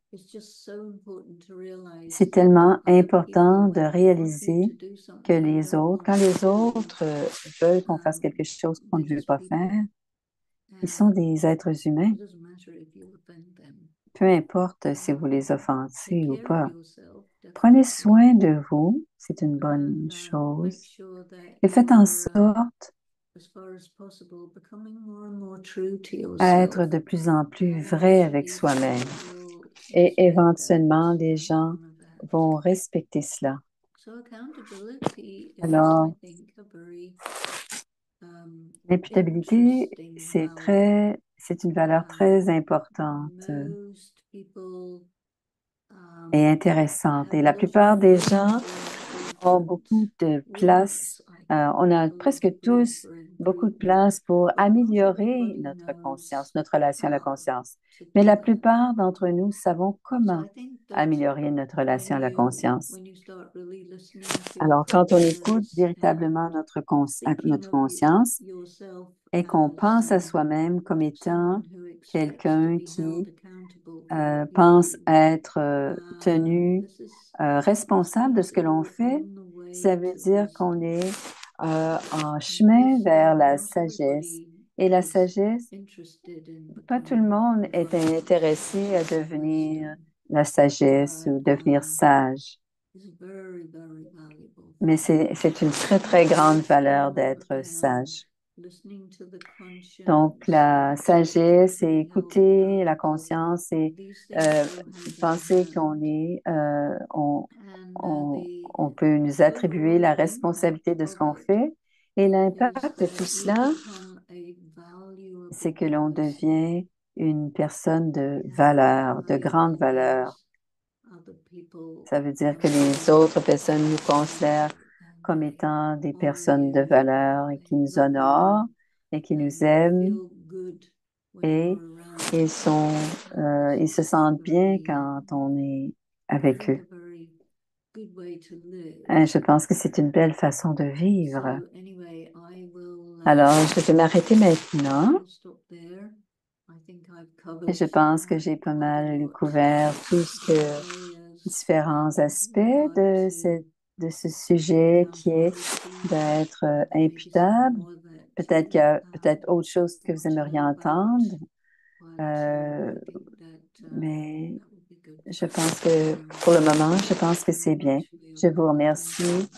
C'est tellement important de réaliser que quand les autres veulent qu'on fasse quelque chose qu'on ne veut pas faire, ils sont des êtres humains. Peu importe si vous les offensez ou pas. Prenez soin de vous, c'est une bonne chose. Et faites en sorte à être de plus en plus vrai avec soi-même. Et éventuellement, les gens vont respecter cela. Alors, l'imputabilité, c'est une valeur très importante et intéressante. Et la plupart des gens ont beaucoup de place. On a presque tous beaucoup de place pour améliorer notre conscience, notre relation à la conscience. Mais la plupart d'entre nous savons comment améliorer notre relation à la conscience. Alors, quand on écoute véritablement notre conscience et qu'on pense à soi-même comme étant quelqu'un qui pense être tenu responsable de ce que l'on fait, ça veut dire qu'on est en chemin vers la sagesse. Et la sagesse, pas tout le monde est intéressé à devenir la sagesse ou devenir sage. Mais c'est une très, très grande valeur d'être sage. Donc, la sagesse, c'est écouter la conscience et penser on peut nous attribuer la responsabilité de ce qu'on fait. Et l'impact de tout cela, c'est que l'on devient une personne de valeur, de grande valeur. Ça veut dire que les autres personnes nous considèrent comme étant des personnes de valeur et qui nous honorent et qui nous aiment et ils se sentent bien quand on est avec eux. Je pense que c'est une belle façon de vivre. Alors, je vais m'arrêter maintenant. Et je pense que j'ai pas mal couvert différents aspects de ce sujet qui est d'être imputable. Peut-être qu'il y a peut-être autre chose que vous aimeriez entendre, mais je pense que pour le moment, je pense que c'est bien. Je vous remercie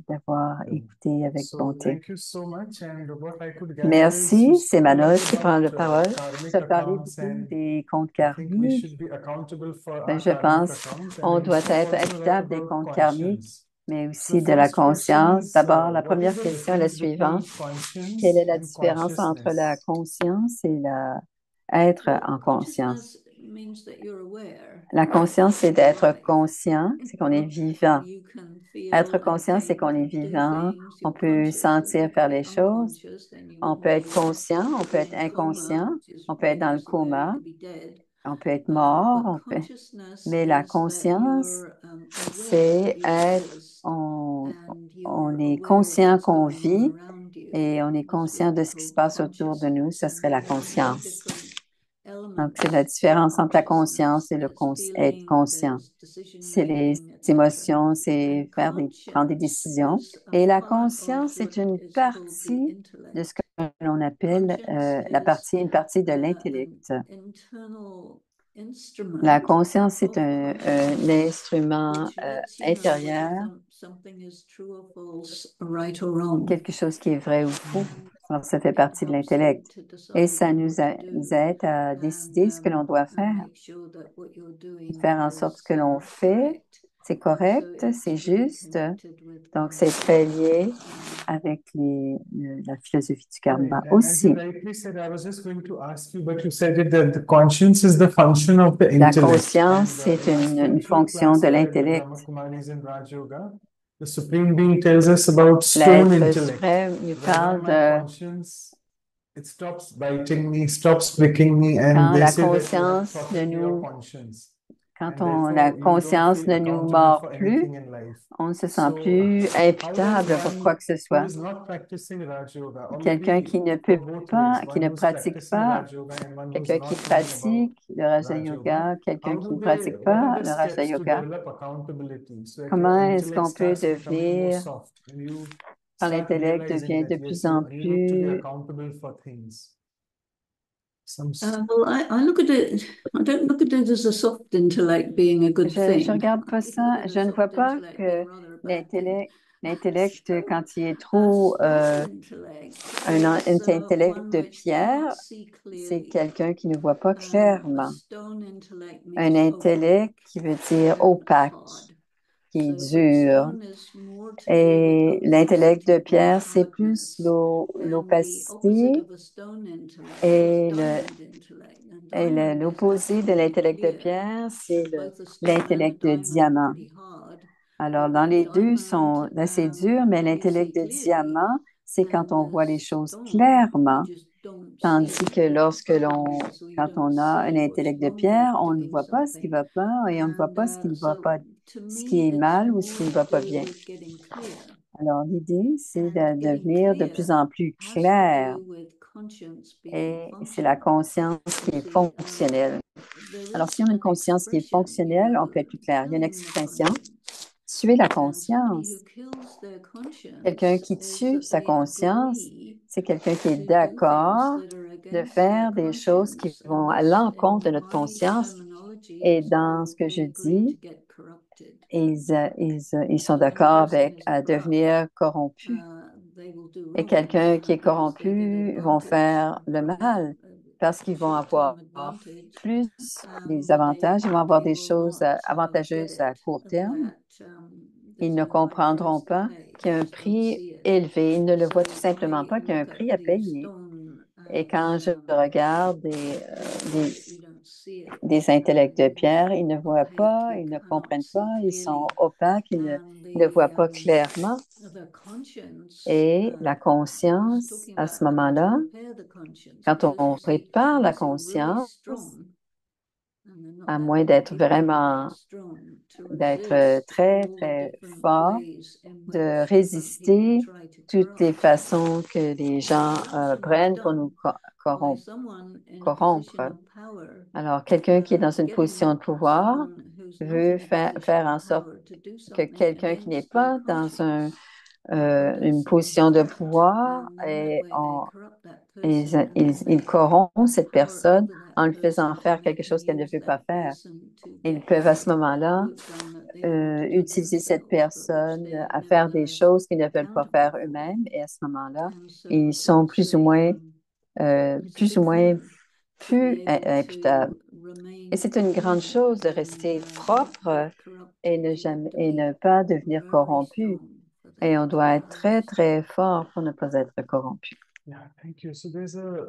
d'avoir écouté avec bonté. Thank you so much. And what I could gather is Merci, you c'est spoke a lot Manos qui prend la about parole. Tu karmic as parlé accounts, beaucoup and des comptes I think we karmiques. should be accountable for Ben, our je karmic pense accounts. And qu'on you doit spoke être also a lot imputable des about comptes karmiques, conscience. mais So aussi de la first question conscience. is, D'abord, la what is première the question est la difference between suivante. Quelle conscience est la and différence entre la consciousness? conscience et être en conscience? La conscience, c'est d'être conscient, c'est qu'on est vivant. Être conscient, c'est qu'on est vivant. On peut sentir faire les choses. On peut être conscient, on peut être inconscient, on peut être dans le coma, on peut être mort, mais la conscience, c'est on est conscient qu'on vit et on est conscient de ce qui se passe autour de nous, ce serait la conscience. Donc, c'est la différence entre la conscience et être conscient. C'est les émotions, c'est prendre des décisions. Et la conscience, c'est une partie de ce que l'on appelle une partie de l'intellect. La conscience, c'est un instrument intérieur, quelque chose qui est vrai ou faux. Alors, ça fait partie de l'intellect. Et ça nous aide à décider ce que l'on doit faire en sorte que l'on fait, c'est correct, c'est juste. Donc, c'est très lié avec la philosophie du karma Right. And as you aussi. rightly said, I was just going to ask you, but you said it that the conscience is the function of the La intellect. conscience, c'est In our une spiritual fonction class de here at the l'intellect. Brahma Kumaris in Raj Yoga, the Supreme Being tells us about stone L'être intellect, suprême nous whereby parle my de conscience, it stops biting me, stops pricking me, and quand they la say that you have conscience ne throttled your nous, conscience, quand and therefore la you don't conscience feel ne nous accountable mord for plus, anything in life. on ne se sent So, plus how does imputable pour quoi one que ce who soit. is not practicing Raj Yoga, or Quelqu'un qui maybe ne for peut both pas, ways, qui one ne who's pratique practicing pas, Raj Yoga and one who's quelqu'un qui not knowing about pratique le Raja Raj Yoga, Yoga, quelqu'un how qui do ne they, pratique what are pas the le Raja steps to Yoga, develop accountability so that your comment est-ce intellect qu'on peut starts becoming more devenir, soft and you quand start l'intellect realizing devient de that plus yes, en you need to be plus... accountable for things? Some, Well, I look at it, I don't look at it as a soft intellect being a good Je thing. regarde pas ça, je ne vois pas que l'intellect, quand il est trop un intellect de pierre, c'est quelqu'un qui ne voit pas clairement. Un intellect qui veut dire opaque, qui est dur. Et l'intellect de pierre, c'est plus l'opacité et l'opposé de l'intellect de pierre, c'est l'intellect de diamant. Alors, dans les deux sont assez durs, mais l'intellect de diamant, c'est quand on voit les choses clairement, tandis que quand on a un intellect de pierre, on ne voit pas ce qui ne va pas et on ne voit pas ce qui ne va pas, ce qui est mal ou ce qui ne va pas bien. Alors, l'idée, c'est de devenir de plus en plus clair et c'est la conscience qui est fonctionnelle. Alors, si on a une conscience qui est fonctionnelle, on peut être plus clair. Il y a une expression, tuer la conscience. Quelqu'un qui tue sa conscience, c'est quelqu'un qui est d'accord de faire des choses qui vont à l'encontre de notre conscience. Et dans ce que je dis, ils sont d'accord à devenir corrompus. Et quelqu'un qui est corrompu vont faire le mal parce qu'ils vont avoir plus des avantages, ils vont avoir des choses avantageuses à court terme. Ils ne comprendront pas qu'il y a un prix élevé. Ils ne le voient tout simplement pas qu'il y a un prix à payer. Et quand je regarde des intellects de pierre, ils ne voient pas, ils ne comprennent pas, ils sont opaques, ils ne voient pas clairement. Et la conscience, à ce moment-là, quand on répare la conscience, à moins d'être très, très fort, de résister toutes les façons que les gens prennent pour nous corrompre. Alors, quelqu'un qui est dans une position de pouvoir veut faire en sorte que quelqu'un qui n'est pas dans une position de pouvoir il corrompt cette personne en lui faisant faire quelque chose qu'elle ne veut pas faire. Ils peuvent à ce moment-là utiliser cette personne à faire des choses qu'ils ne veulent pas faire eux-mêmes et à ce moment-là, ils sont plus ou moins plus imputables. Et c'est une grande chose de rester propre et ne pas devenir corrompu. Et on doit être très, très fort pour ne pas être corrompu. yeah, thank you. So there's a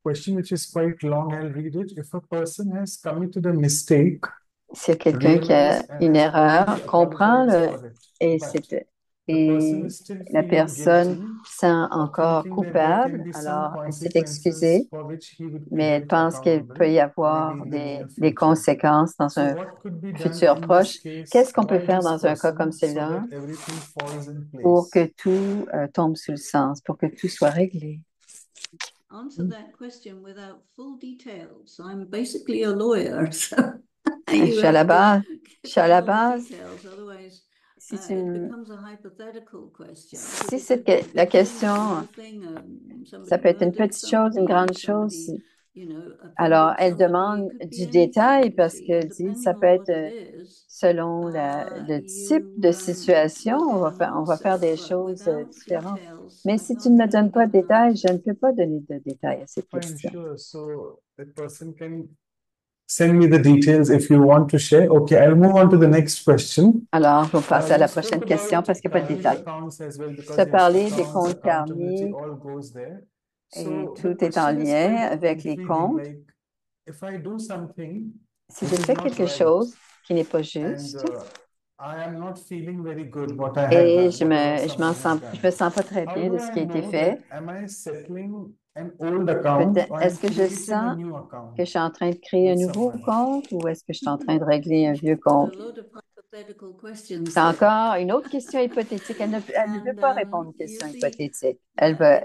question which is quite long. I'll read it. If a person has committed a mistake, C'est quelqu'un qui a realized and une has erreur, already comprend apologized for it, et, but the et person is still la feeling personne guilty sent or encore thinking that there can coupable, be some alors elle s'est consequences excusée, for which he would be mais elle held pense qu'il peut accountable, y avoir maybe in the near des future. conséquences dans So un what could be done futur in this proche. case Qu'est-ce qu'on peut by faire this dans un cas person comme so celui-là that everything falls in pour place? que tout tombe sous le sens, pour que tout soit réglé? answer that question without full details. I'm basically a lawyer, so Je you suis à la have to base. Je suis à give la all the base. details, otherwise Si it tu, becomes a hypothetical question. si Because it cette, could la be a question, small thing, ça somebody peut être une murdered petite chose, une somebody, grande chose. somebody, Alors, offended elle somebody. It demande could be du anything, détail you parce see, and qu'elle dit, depending ça peut on what être it is, selon le type de you situation, will get an on va faire answer. des But choses without différentes. details, Mais I si tu ne can't me donnes really pas de give an détails, je answer. ne peux pas donner de détails à cette Fine, question. sure. So that person can send me the details if you want to share. Okay, I'll move on to the next question. Alors, je vais passer à la You spoke prochaine about question parce qu'il n'y a pas de current détails. accounts as well Tu because as yes, parlé des accounts, comptes accountability, karmiques all goes there. et So the tout est en question is lien quite avec les intriguing. comptes. Like, if I do something Si which je is fais not quelque right chose qui n'est pas and juste I am not feeling very good what I have et done, whatever je m'en someone has sens, je me done, sens pas très how bien do de ce I qui a été know fait, that am I settling an old account or I'm est-ce que je creating a sens new que account je suis en train de créer un with nouveau someone? compte ou est-ce que je suis en train de régler un vieux A compte? lot of hypothetical questions C'est there. encore une autre question hypothétique. Elle ne veut And pas répondre aux you questions see, hypothétiques.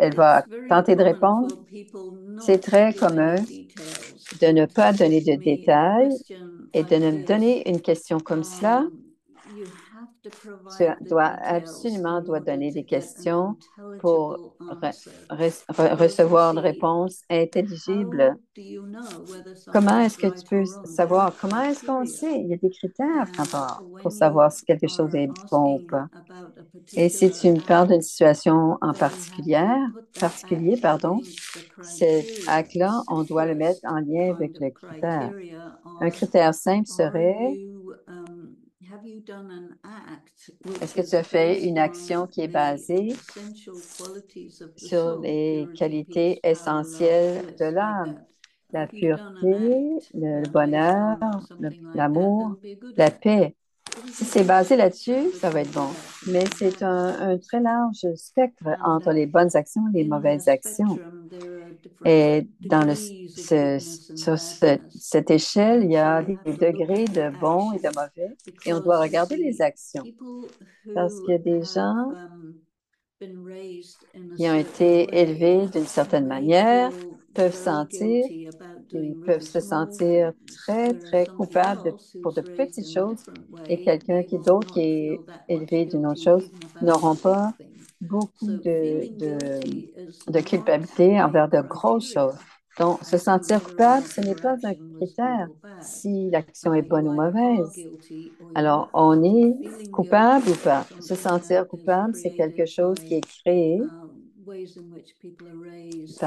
it's Va very tenter de common répondre. for people C'est not to très give any commun details. de ne So to pas donner give de me a détails question et de like me donner this, une question comme cela. you have to Tu provide the dois details absolument in order donner to des get an questions pour intelligible answer. recevoir une See, réponse intelligible. how do you know whether Comment something est-ce is que tu right peux or wrong? There savoir? are Comment est-ce qu'on criteria. sait? Il y a des critères And pour when savoir you si quelque chose are est bon ou asking pas. about a Et si particular tu me parles d'une act, situation en then you have to put that particulier, act pardon, against the cet criteria. acte-là, on doit le mettre Simplest en lien avec kind le of critère. criteria Un are, critère simple serait, have you done an act est-ce which que tu is as fait une based action on qui est the basée essential qualities of the sur soul, les purity, qualités peace, power, love, essentielles de bliss, like l'âme? that? La If you've done an pureté, act le based bonheur, on something like that, l'amour, that'll be a good la act. paix. But if Si you c'est do basé là-dessus, ça va être fabricated bon. acts, Mais c'est that's un très large spectre and entre les bonnes actions et les in mauvaises that actions. spectrum, there are different Et dans degrees of goodness and badness. cette échelle, il y So a you des have to look degrés at the de bons et de action mauvais, et on doit because you regarder les see, actions. people Parce who qu'il y a des have gens been raised in a qui ont certain été way élevés d'une certaine may manière feel peuvent very sentir, guilty about ils doing peuvent really se small sentir things, très, whereas très somebody coupables else pour who's de raised petites in a choses, different et way quelqu'un may qui well d'autre qui not est feel that much élevé d'une autre guilty chose even about n'auront a big pas thing. beaucoup So feeling guilty is de not culpabilité a envers de grosses criteria choses. Donc, se as to sentir whether or coupable, not ce n'est your pas un action was good critère or bad. si l'action est bonne You ou either are mauvaise. guilty or you're Alors, not. on est Feeling coupable ou guilty pas? is Se something sentir that is coupable, c'est quelque created chose qui by est créé ways in which people are raised,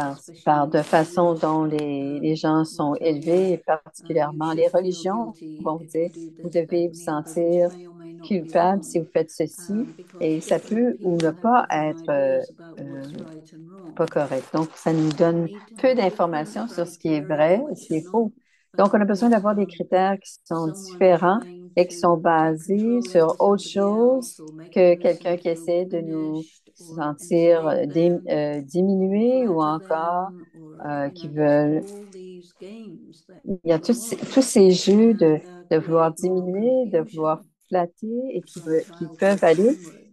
par de especially façon dont religion. les gens Will sont tell you élevés, et you particulièrement les should feel religions guilty vont vous if you dire, do vous this devez vous technique, which sentir may or may not be culpable si wrong, vous faites ceci, et because ça different peut ou ne people have pas different être ideas about euh, what's right and pas wrong. correct. Donc, ça nous So you donne need to peu have different d'informations sur ce qui est criteria vrai et ce which qui are est not faux. Donc, on a besoin based d'avoir des on critères qui sont someone différents trying et qui sont to take basés control over sur autre somebody chose else or que making us quelqu'un qui into essaie de nous diminished or sentir enslave them or diminués ou flatter encore them or qui there's veulent. all these games that Il y a go tous on ces jeux and de vouloir create more diminuer, de vouloir confusion flatter et from qui peuvent childhood aller onwards.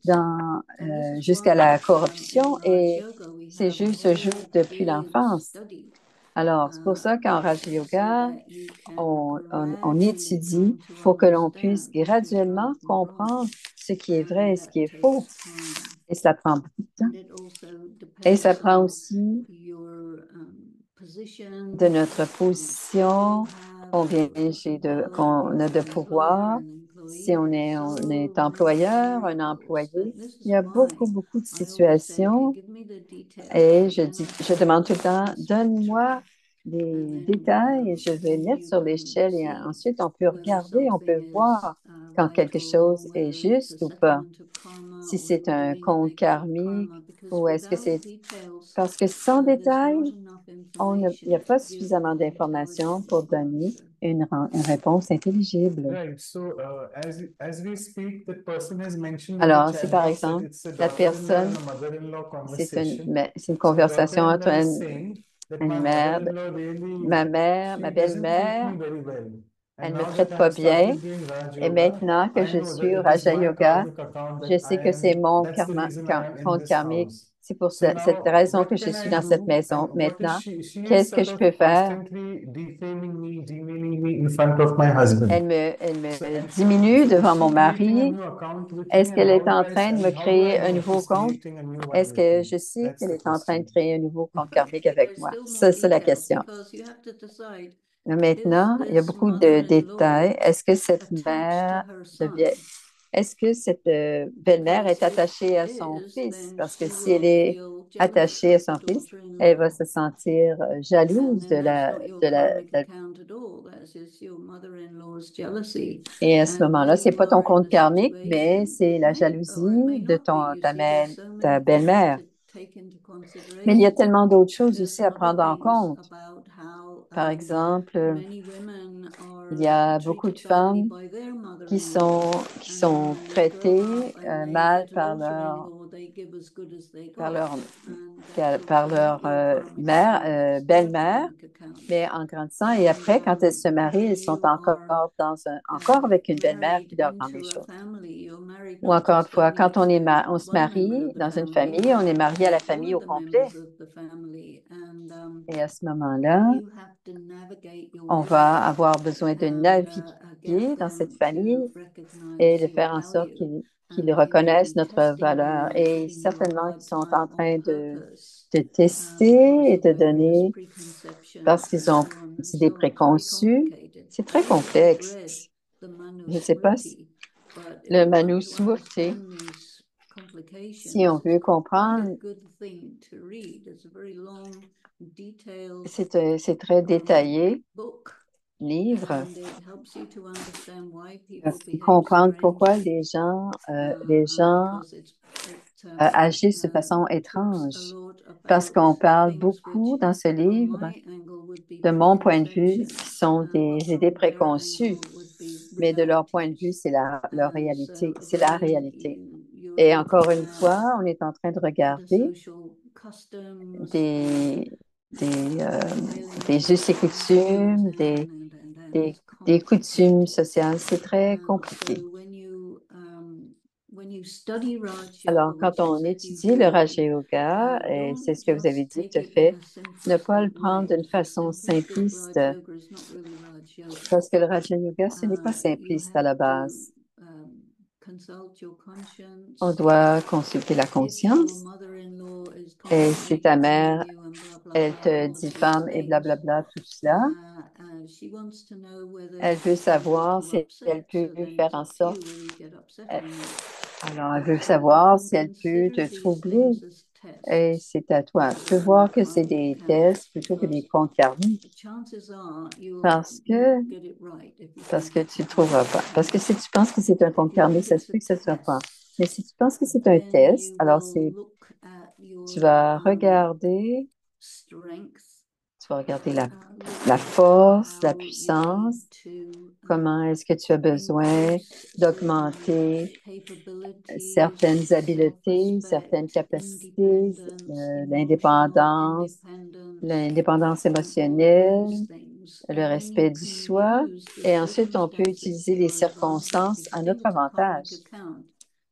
And this is jusqu'à why la in corruption Raj et Yoga we ces have a jeux se jouent whole depuis big l'enfance. study Alors, c'est pour ça qu'en Raja so Yoga, that you can on gradually étudie come to pour que l'on puisse understand what is graduellement right and wrong. comprendre ce qui est vrai And et ce qui that est faux. takes time. Et ça prend beaucoup de temps. And it also Et ça depends prend on aussi your position, de notre how much power position, you have, if combien you're getting paid, qu'on a if de you're an employer, pouvoir, an si employee. There's on est so many employeur, un variables employé. that this Il is y a why beaucoup de I always say, okay, situations give me the details et and then I je can demande tout put le it in temps, the spectrum. donne-moi And des then, détails et je vais then mettre you sur can l'échelle et see ensuite on peut whether regarder, on something peut is voir quand right quelque or wrong, chose est whether it's a juste ou pas. settlement of karma Si or c'est you're un doing an compte extra karmique karma, because ou est-ce que without c'est details, parce que sans there's not détail, enough il n'y a information to pas give suffisamment an d'informations intelligible pour donner answer. une réponse intelligible. Right. So, as we speak, that person has mentioned in the Alors, si chat par box that exemple, it's a la daughter-in-law personne, and a mother-in-law conversation. c'est une So, conversation entre daughter-in-law is saying that my une mère, mother-in-law really, ma mère, ma she doesn't treat belle-mère, me very well. And elle me now that traite I pas have bien. started doing Raj Et Yoga, maintenant que I je know that suis au it is Raja my Yoga, karmic account je that sais que c'est mon that's the reason I am in compte this karmique house. C'est pour So cette now, raison que what je can suis I dans cette do? maison. And what is Maintenant, she is qu'est-ce que sort je of peux faire? constantly defaming me, demeaning me in front of my husband. Elle So, me so diminue is devant mon she creating a mari. new account with me, Est-ce and qu'elle est en train de me how do I créer un know if nouveau she's compte? creating a new one Est-ce with que me? je sais That's qu'elle the est en train de question. créer un nouveau compte karmique avec There's moi? still more Ça, c'est la details question. because you have to decide, is Maintenant, il y a this beaucoup de détails. mother-in-law Est-ce que cette attached to mère her devient, son? est-ce que cette belle-mère Because est if attachée à it son is, fils? then Parce que she si elle will est feel jealous attachée à of the son fils, elle va daughter-in-law. se sentir And jalouse then that's not your karmic account at all. That's just your mother-in-law's jealousy. et à ce And moment-là, when c'est you pas ton are in compte a karmique, mais situation, c'est it la may or it may jalousie de not be. You see, there's so ta many things belle-mère. to take into Mais il y a consideration. tellement d'autres choses There's aussi à other prendre en things compte. about how Par exemple, many women il y are a beaucoup de treated badly femmes by their qui mother-in-law. qui And then sont when they grow traitées up and they mal get a daughter-in-law, they give as good as they par got. leur, And that's par also not leur your karmic mère, account, that's their belle-mère, karmic account. mais en grandissant. Et après, quand elles se marient, elles When sont you are encore avec une belle-mère married qui leur rend des into a choses. family, you're married Ou not encore une just fois, only quand to on se one member marie of the dans une family, famille, on est but marié à la all famille of au the complet. members of the family. And Et à ce moment-là, you have to navigate your on way va avoir besoin de and naviguer get dans cette them to famille et recognize de your faire en sorte value. qu'ils And they will reconnaissent be notre testing valeur. you and Et giving you a certainement qu'ils hard sont en time on train purpose de because tester et of de various donner parce preconceptions qu'ils and ont so on and des idées so on. It's very préconçues. complicated. C'est I très don't know if you've read complexe. the Je ne sais pas si Manusmriti, but if le you want to Manusmriti, understand these si complications, on it's veut quite a comprendre, good thing to read. It's a very long, detailed c'est très détaillé, book, livre, and it helps you to understand why people parce qu'il behave comprendre pourquoi strangely, les and gens because it agissent de façon talks a étrange. lot Parce about qu'on parle things which, beaucoup dans ce from livre, my angle, would be de mon point de vue, preconceptions, qui sont des but idées from their préconçues, angle would be mais de leur point de vue, realities. c'est leur And réalité. so C'est la again, réalité. you're Et encore looking une at fois, on est en train de the regarder social customs, des, des, euh, prevailing des us et customs, coutumes, and des, it's des coutumes complicated. sociales. C'est très And compliqué. so when you study Raj Yoga, Alors, quand which I on said you étudie le do, Raja Yoga, et c'est don't ce que vous avez just dit take tout à it in fait, a ne pas le simplistic prendre way, d'une because façon simplistic simpliste, Raj Yoga is not really Raj Yoga. parce que le Raja Yoga, ce n'est pas You simpliste à have la to base. consult your On conscience. doit consulter la If your conscience. mother-in-law is Et si constantly ta defaming mère, you and blah blah elle blah, te all of these diffame et things, blablabla, tout cela, she wants to know whether elle veut she's able savoir to si elle upset. peut So then faire it's en up to sorte, you whether you get upset elle- or not. alors elle veut So you savoir can si elle peut consider te these troubler. things as Et tests c'est à toi. Tu peux rather than voir que c'est karmic des accounts, tests plutôt que des because comptes karmiques. chances are you'll Parce not que, get it right if you parce think que it's tu a ne trouveras karmic pas. Parce que account. si tu penses que c'est un But compte if you karmique, think ça se it's a peut que ce ne soit pas. test, Mais si tu penses que c'est un then test, you alors will look at tu your vas regarder, strength, tu vas regarder look la at force, la how you need puissance, to comment est-ce que tu as besoin increase certain d'augmenter capabilities, certaines habiletés, certaines self-respect, capacités, independence, emotional l'indépendance, independence, l'indépendance and all of émotionnelle, these things. le And then you respect du can soi. use the Et ensuite, on peut circumstances to utiliser les your advantage. circonstances If you à think notre it's a karmic avantage. account,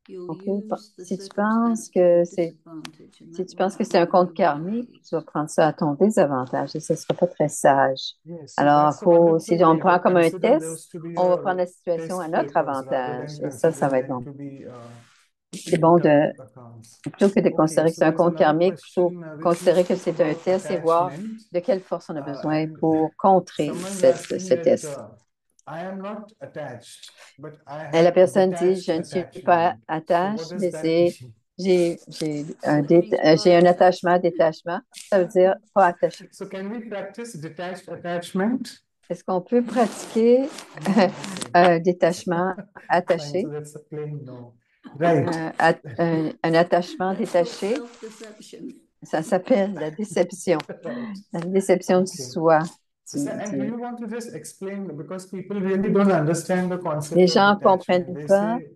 you'll OK? use the Si tu penses circumstance to your que disadvantage, and si that tu will penses que not c'est be un compte very karmique, tu wise. vas prendre ça à ton désavantage et ce ne sera pas très sage. Yes, so Alors, that's a wonderful si on le way. prend Like comme un consider test, those to be on va your prendre la situation à test notre papers rather avantage. than Et ça va considering être them bon. to be C'est bon karmic accounts. plutôt que de Okay, considérer que so c'est un there's compte another karmique, plutôt question which you considérer que spoke c'est un about test et voir attachment. de quelle force on a besoin And pour contrer someone's asking ce that test. I am not attached, but I Et la have personne dit, detached je ne suis pas attachment. So what attache, does mais that mean? It means not j'ai un attached. attachement, détachement. Ça veut dire pas attaché. So can we practice detached attachment? Est-ce qu'on peut pratiquer un détachement Fine, attaché, so that's a plain no. Right. un attachement That's called détaché? self-deception. Ça s'appelle la déception, Right. la déception du Okay. soi. And do you want to just explain, because people really don't understand the concept Les of gens ne detachment. comprennent They pas say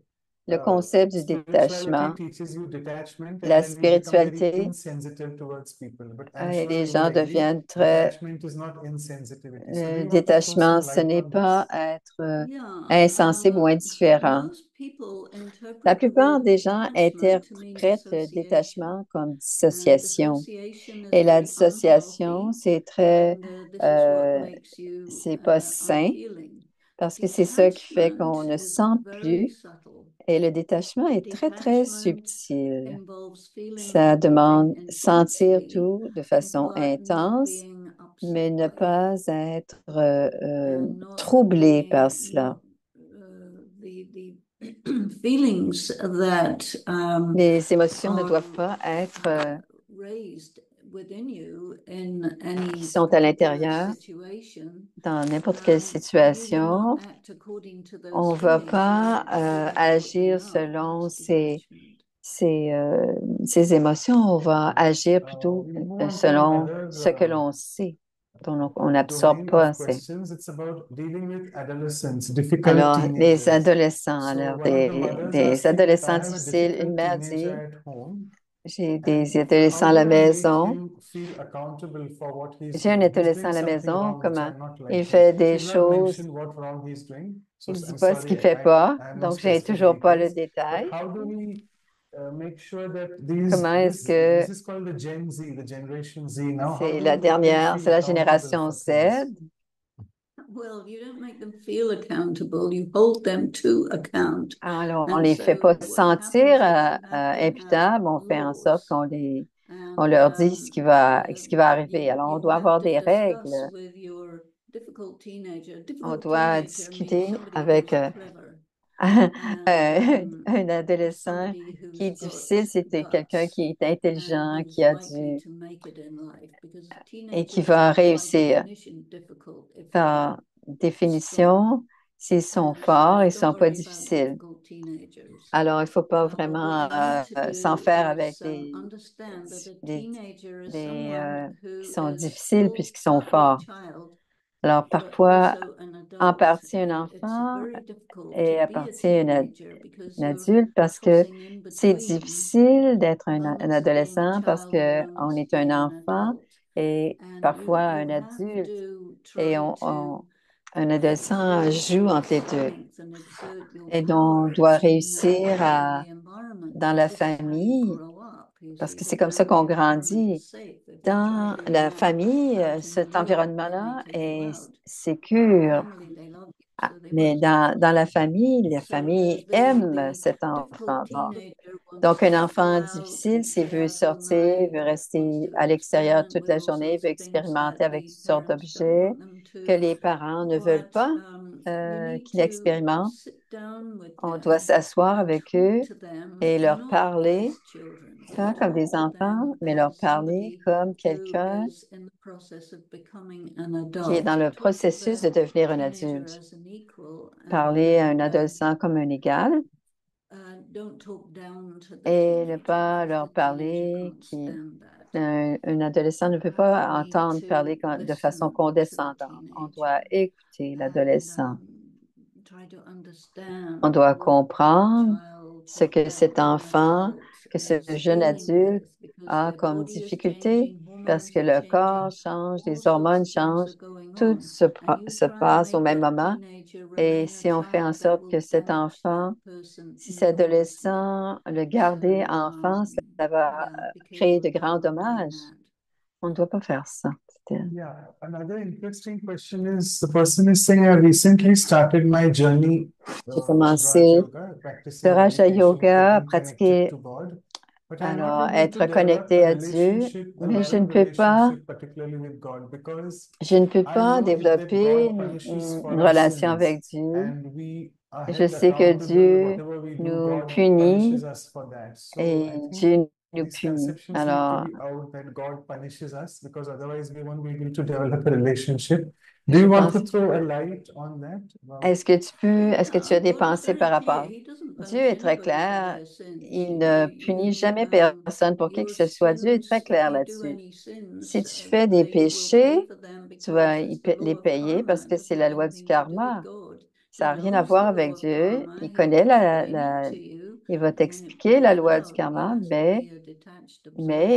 le concept du spirituality détachement. teaches you detachment, and La then we become very spiritualité, insensitive towards people. But I'm et sure les you will gens agree, deviennent très detachment is not insensitivity. So, do le you want to throw some détachement, ce light n'est on pas this? être Yeah, insensible ou indifférent. most people La interpret the plupart word des gens detachment to mean interprètent le dissociation. détachement comme And dissociation. dissociation is Et la very dissociation, unhealthy, c'est très, and this is what euh, makes you c'est pas sain unfeeling. parce que c'est ça qui fait Detachment qu'on ne is sent very plus. subtle. Et le détachement est très, très Detachment subtil. involves feeling Ça demande everything sentir intensely, tout de façon but not intense, being mais upset ne by it, pas être and not troublé par being cela. not the feelings that Les émotions ne are doivent pas être raised within you in qui any sont à particular l'intérieur situation. dans n'importe quelle You will not situation. act according to On those ne va feelings. You pas act according to what you agir know. selon That's detachment. ces émotions. On va agir plutôt We move on to selon another ce que l'on sait, dont on n'absorbe domain pas of assez. questions. It's about dealing with adolescents, difficult Alors, les teenagers. adolescents, So alors one of the mothers des asking, if I adolescents have a difficiles, une difficult mère teenager dit, at home, j'ai and des how adolescents à do la I make maison. him feel accountable for what he's J'ai un doing? He's adolescent doing à la something maison, wrong, which comment I'm not il liking. fait des She's not choses, mentioned what wrong he's doing. So il ne dit I'm pas ce qu'il sorry, fait pas, I have not donc j'ai specific toujours pas le details. But détail. how do we make sure that Comment est-ce this que is called the Gen Z, the Generation Z now? How c'est do la we make them dernière, feel c'est la accountable génération for Z? things? Well, you don't make them feel accountable. You hold them to account. Alors, on And les fait so pas what happens sentir is you have to have imputables, on fait en sorte laws, on and leur dit ce qui va arriver. Alors, on you doit have avoir to des discuss règles. with your difficult teenager. On Difficult doit teenager means discuter somebody avec who's clever and un adolescent somebody qui est who's got difficile. C'était quelqu'un guts qui est and intelligent, who's qui a likely du to make it in life, because et qui teenagers va are by réussir. definition difficult if they're Par strong. définition, s'ils sont And so forts, ils ne don't sont pas worry about difficiles. difficult teenagers. Alors, il ne faut pas But what vraiment you need to s'en do faire avec is understand that a des, teenager is someone qui who sont is difficiles still puisqu'ils sont partly a forts. child, Alors, but parfois, also an en adult. partie un And it's enfant very difficult to et à be a partie teenager because un you're adulte parce que tossing in c'est between difficile d'être un moments of being a adolescent parce child and que on moments of est un being an enfant adult. et And parfois you un have adulte to et try to un adolescent exert joue your entre les deux. strength and exert your Et donc, on power doit in réussir family environment, dans because la this is how you famille, grow up. You parce see, que the c'est comme ça qu'on family environment is grandit. safe. If your Dans child is la not famille, acting cet on you up, they may environnement-là take you est out. The sécure. family, they love you, Ah, so they mais won't take you dans out. la So there's famille aime the cet difficult enfant. teenager Donc, wants un to go enfant out difficile, and s'il stay veut out all sortir, night, veut wants rester to à l'extérieur experiment toute with la all journée, sorts veut of things that expérimenter avec the toutes sortes parents don't d'objets want them que to. les parents ne veulent But pas you need qu'il to expérimente. sit down with On doit them s'asseoir and avec eux talk to them et leur not parler, as children, pas comme talk des to enfants, them mais leur as parler somebody comme who quelqu'un is in the process of becoming an qui est dans adult. le Talk to processus the de devenir un teenager adulte. as an equal, Parler à and un adolescent comme un égal don't talk down to the et ne teenager, pas because leur the teenager parler can't stand that. un adolescent ne peut pas You need entendre parler to de façon listen to the condescendante. On doit teenager écouter and l'adolescent. try to On understand doit what that comprendre child, ce what que that cet young enfant, adult que ce is jeune dealing adulte with, because a their comme body is difficulté changing, parce hormones que are le corps changing, change, all les sorts hormones of things changent, are going tout on. And you se try and passe au make même that moment. teenager Et remain a si on fait en child, that sorte will que cet damage that enfant, person si cet enormously. adolescent, le garder So, enfant, ça va yeah, be créer de careful grands about doing dommages. that. On ne doit pas faire ça. Yeah, another interesting question is the person is saying, I recently started my journey J'ai with Raj commencé Yoga, le practicing Raja meditation, Yoga, à getting connected pratiquer, to God, but I'm not alors able to être develop a connecté à Dieu, relationship, a mais loving relationship, particularly with God, because je ne peux I pas know that développer God punishes for une our relation sins, avec Dieu. and we are Je held sais que accountable. Dieu Whatever we do, nous God punishes punit us for that. So et I think Dieu nous these punit. conceptions need to Alors, be out that God punishes us, because otherwise we won't be able to develop a relationship. Do je you want to pense, throw a light on that? est-ce que tu as Yeah, des God is pensées very par clear. rapport? He doesn't Dieu punish est très anybody for clair. their sins. Il ne punit jamais personne pour qui que Your ce soit. Dieu est très sins, if clair you do là-dessus. any Si sins, tu fais des they will pay péchés, for them, tu vas because it's the law les of payer karma. parce It que doesn't c'est have la loi du anything to do with karma. God. Ça He n'a rien à knows the voir law avec of Dieu. karma. Il He's connaît explaining it to you. Il va t'expliquer la loi du karma, mais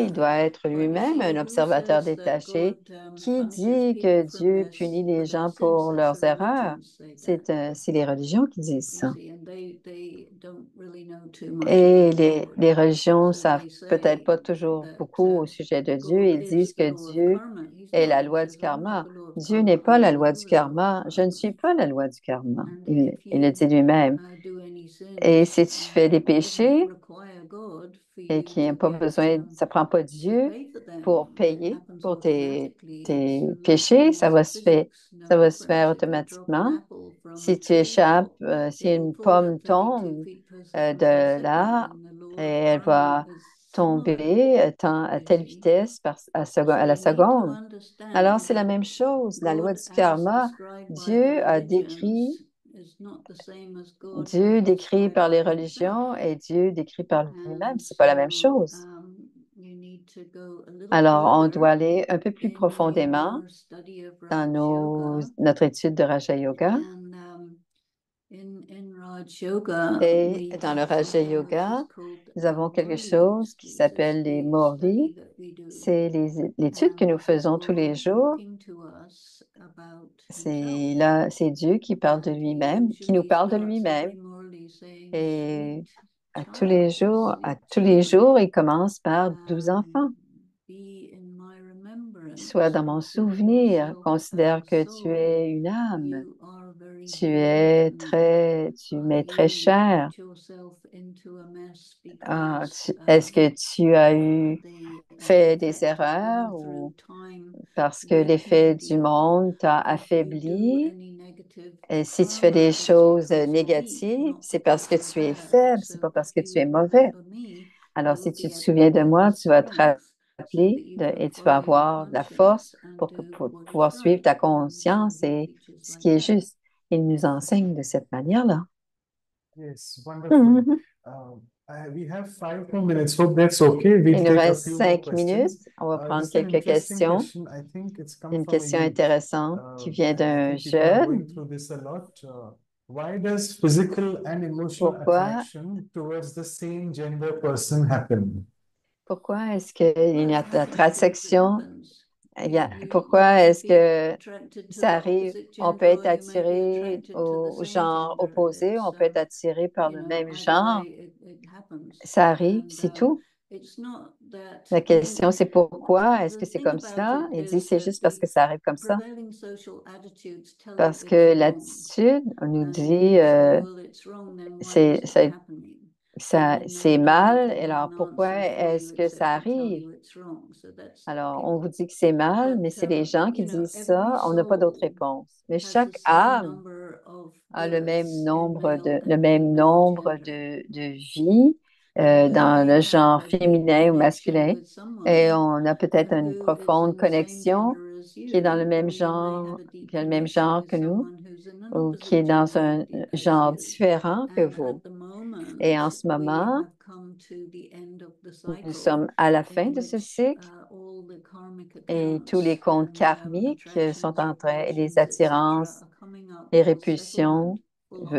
il doit être lui-même un observateur détaché qui dit que Dieu punit les gens pour leurs erreurs. C'est les religions qui disent ça. Et les religions savent peut-être pas toujours beaucoup au sujet de Dieu. Ils disent que Dieu est la loi du karma. Dieu n'est pas la loi du karma. Je ne suis pas la loi du karma. Il le dit lui-même. Et si tu fais des péchés et qui n'ont pas besoin, ça prend pas Dieu pour payer pour tes péchés, ça va se faire automatiquement. Si tu échappes, si une pomme tombe de là, et elle va tomber à telle vitesse à la seconde. Alors, c'est la même chose. La loi du karma, Dieu a décrit, Dieu décrit par les religions et Dieu décrit par lui-même. C'est pas la même chose. Alors, on doit aller un peu plus profondément dans notre étude de Raja Yoga. Et dans le Raja Yoga, nous avons quelque chose qui s'appelle les Morli. C'est l'étude que nous faisons tous les jours. C'est Dieu qui parle de lui-même, qui nous parle de lui-même. Et à tous les jours, il commence par 12 enfants. Sois dans mon souvenir, considère que tu es une âme. Tu m'es très cher. Est-ce que tu as fait des erreurs ou parce que l'effet du monde t'a affaibli? Et si tu fais des choses négatives, c'est parce que tu es faible, c'est pas parce que tu es mauvais. Alors, si tu te souviens de moi, tu vas te rappeler et tu vas avoir de la force pour pouvoir suivre ta conscience et ce qui est juste. Il nous enseigne de cette manière-là. Yes, wonderful. We have 5 more minutes. Hope that's okay. We'll Il nous take a reste few more 5 minutes. questions. On va prendre This is an quelques interesting questions. question. I think it's come Une from a question youth. intéressante qui vient I d'un think people are jeune. going through this a lot. Why does physical and emotional Pourquoi attraction towards the same gender person happen? Pourquoi est-ce qu'il y a de attraction? Pourquoi est-ce que ça arrive? On peut être attiré au genre opposé, on peut être attiré par le même genre. Ça arrive, c'est tout. La question, c'est pourquoi est-ce que c'est comme ça? Il dit, c'est juste parce que ça arrive comme ça. Parce que l'attitude, on nous dit, c'est mal. Alors, pourquoi est-ce que ça arrive? Alors, on vous dit que c'est mal, mais c'est les gens qui disent ça. On n'a pas d'autre réponse. Mais chaque âme a le même nombre de vies dans le genre féminin ou masculin. Et on a peut-être une profonde connexion qui est dans le même genre, qui a le même genre que nous, ou qui est dans un genre différent que vous. Et en ce moment, nous sommes à la fin de ce cycle et tous les comptes karmiques sont en train, et les attirances, les répulsions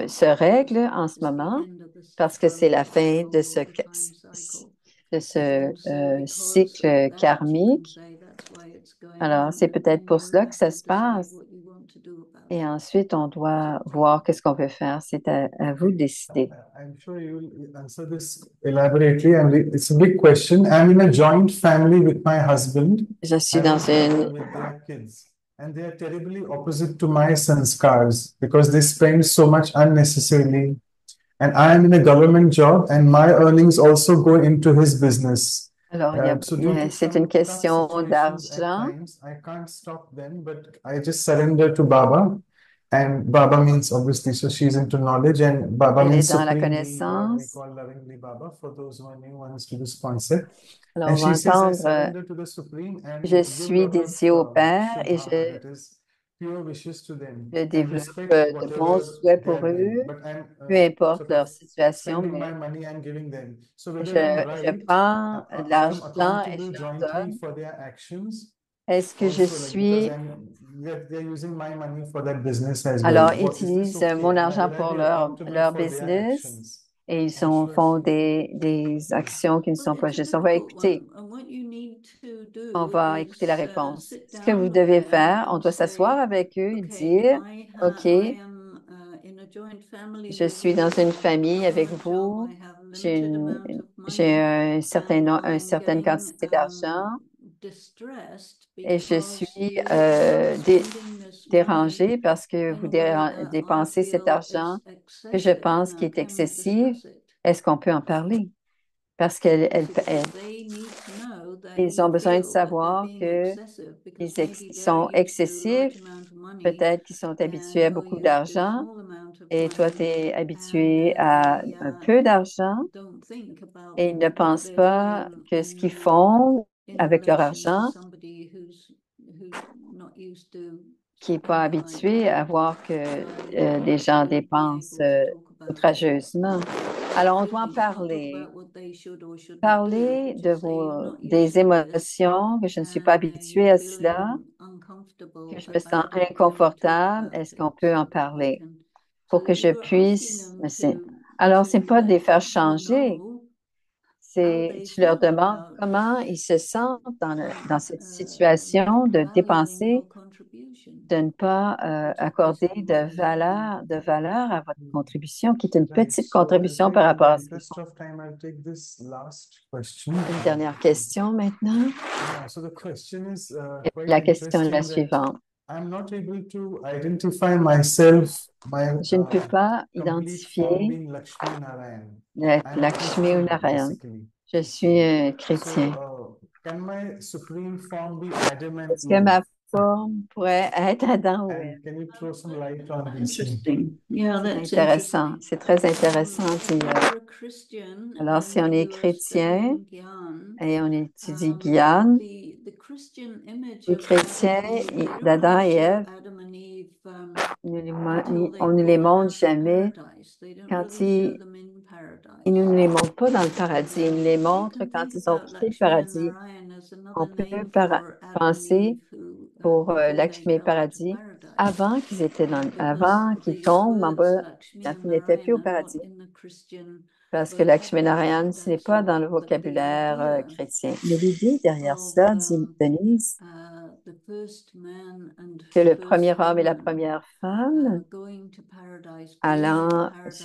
se règlent en ce moment parce que c'est la fin de ce cycle karmique. Alors, c'est peut-être pour cela que ça se passe. Et ensuite, on doit voir qu'est-ce qu'on peut faire. C'est à vous de décider. I'm sure you will answer this elaborately, and it's a big question. I'm in a joint family with my husband. Je suis I dans have a brother une... with their kids, and they are terribly opposite to my sanskars because they spend so much unnecessarily. And I am in a government job, and my earnings also go into his business. Alors, c'est une question d'argent. I can't stop them, but I just surrender to Baba. And Baba means obviously, so she's into knowledge, and Baba Elle means est dans la supreme being, or we connaissance. call lovingly Baba for those who are new ones to this concept. Alors, And on va she says, I entendre surrender to the supreme and je give suis lot of dédié au Père et Shubha, that is pure wishes to them, je and développe respect de bons whatever souhaits they pour are doing. eux, But I'm peu importe sort of leur situation, spending my mais money and giving them. So whether I'm je right, prends de I'm l'argent et accountable je leur jointly donne. for their actions. Est-ce que je Also, like because suis... they're using my money for that business as well. Alors, Is this utilisent okay? mon argent Will I pour be accountable leur for their business. actions? et ils Sure, font sure, sure. des actions qui ne Well, sont pas it's a justes. On va difficult écouter. one, and what you need to On do va écouter la is réponse. sit Ce que down vous with devez them faire, on and doit s'asseoir say, avec eux et okay, dire, OK, I am in a joint family je with suis dans you. une famille I'm on avec a job. vous. I have J'ai limited amount of j'ai money, un certain and une I'm certaine getting quantité d'argent distressed et je because suis you are spending this money dérangée parce que in vous a way I dépensez cet feel argent is que je excessive. pense qui Now, est can we excessif. discuss it? Est-ce qu'on peut en parler? Parce See, because they need to know that ils ont you besoin de feel that they're savoir being que excessive because ils maybe they're sont used to large excessifs, amount of money peut-être qu'ils sont habitués and à you're beaucoup used to d'argent small amount of et toi, tu money, es and habitué à they un peu d'argent don't think about et ils ne what pensent they're pas doing que ce qu'ils font in avec leur relation to argent, somebody who's not used to qui n'est pas spending like habitué à that. voir que You les have gens to be dépensent able to talk about it outrageusement. Alors, on doit en freely, not talk parler. about what they should or shouldn't do, Parler but de just say you're not used des to this émotions, que je ne suis pas and habituée you're à cela, feeling que uncomfortable je me sens about it. Can we talk inconfortable. about Est-ce qu'on it peut en so that we parler can, so pour que that je you're asking puisse them me sen- to Alors, c'est to pas de les let faire you changer, know how c'est they tu leur feel demandes about comment ils se sentent dans cette not situation de valuing your dépenser, contribution. de ne pas Which of course accorder can be very de valeur à votre contribution, qui est une Right. petite So I contribution par think in the rapport à ce qu'ils font. interest of time, I'll take this last question. Une dernière question maintenant. Yeah, so the question is quite La question est la interesting that suivante. I'm not able to identify myself, my Je ne peux pas complete form identifier being Lakshmi Narayan. I'm a Lakshmi ou Christian, Narayan. basically. Je suis So, chrétien. can my supreme form be Adam and Est-ce que Eve? ma forme pourrait être Adam ou Ève? And can you throw some light on these things? interesting. Yeah, C'est that's intéressant. interesting. C'est très intéressant. If you're a Christian Alors, si and on est you are chrétien studying Gyan, et on étudie Guyane, the Christian image les of Adam chrétiens and Eve, they don't d'Adam really et show Ève, Adam and Eve on until ne they've les fallen montre out of jamais paradise. They don't quand really show them in ils ne paradise. nous les montrent pas dans le paradis. Ils nous les You montrent can quand think ils ont about quitté le Lakshmi and paradis. Narayan as On another peut name for Adam and penser Eve who, pour before they Lakshmi et fell out of paradis paradise. avant Because avant qu'ils the tombent en words bas, Lakshmi quand and ils n'étaient plus Narayan au are not paradis. in the Christian Parce que Lakshmi vocabulary. Narayan, ce n'est That's pas dans le the vocabulaire idea chrétien. Mais l'idée derrière of ça, dit Denise, the first man and que le premier first homme et la woman première femme going to paradise, being in allant paradise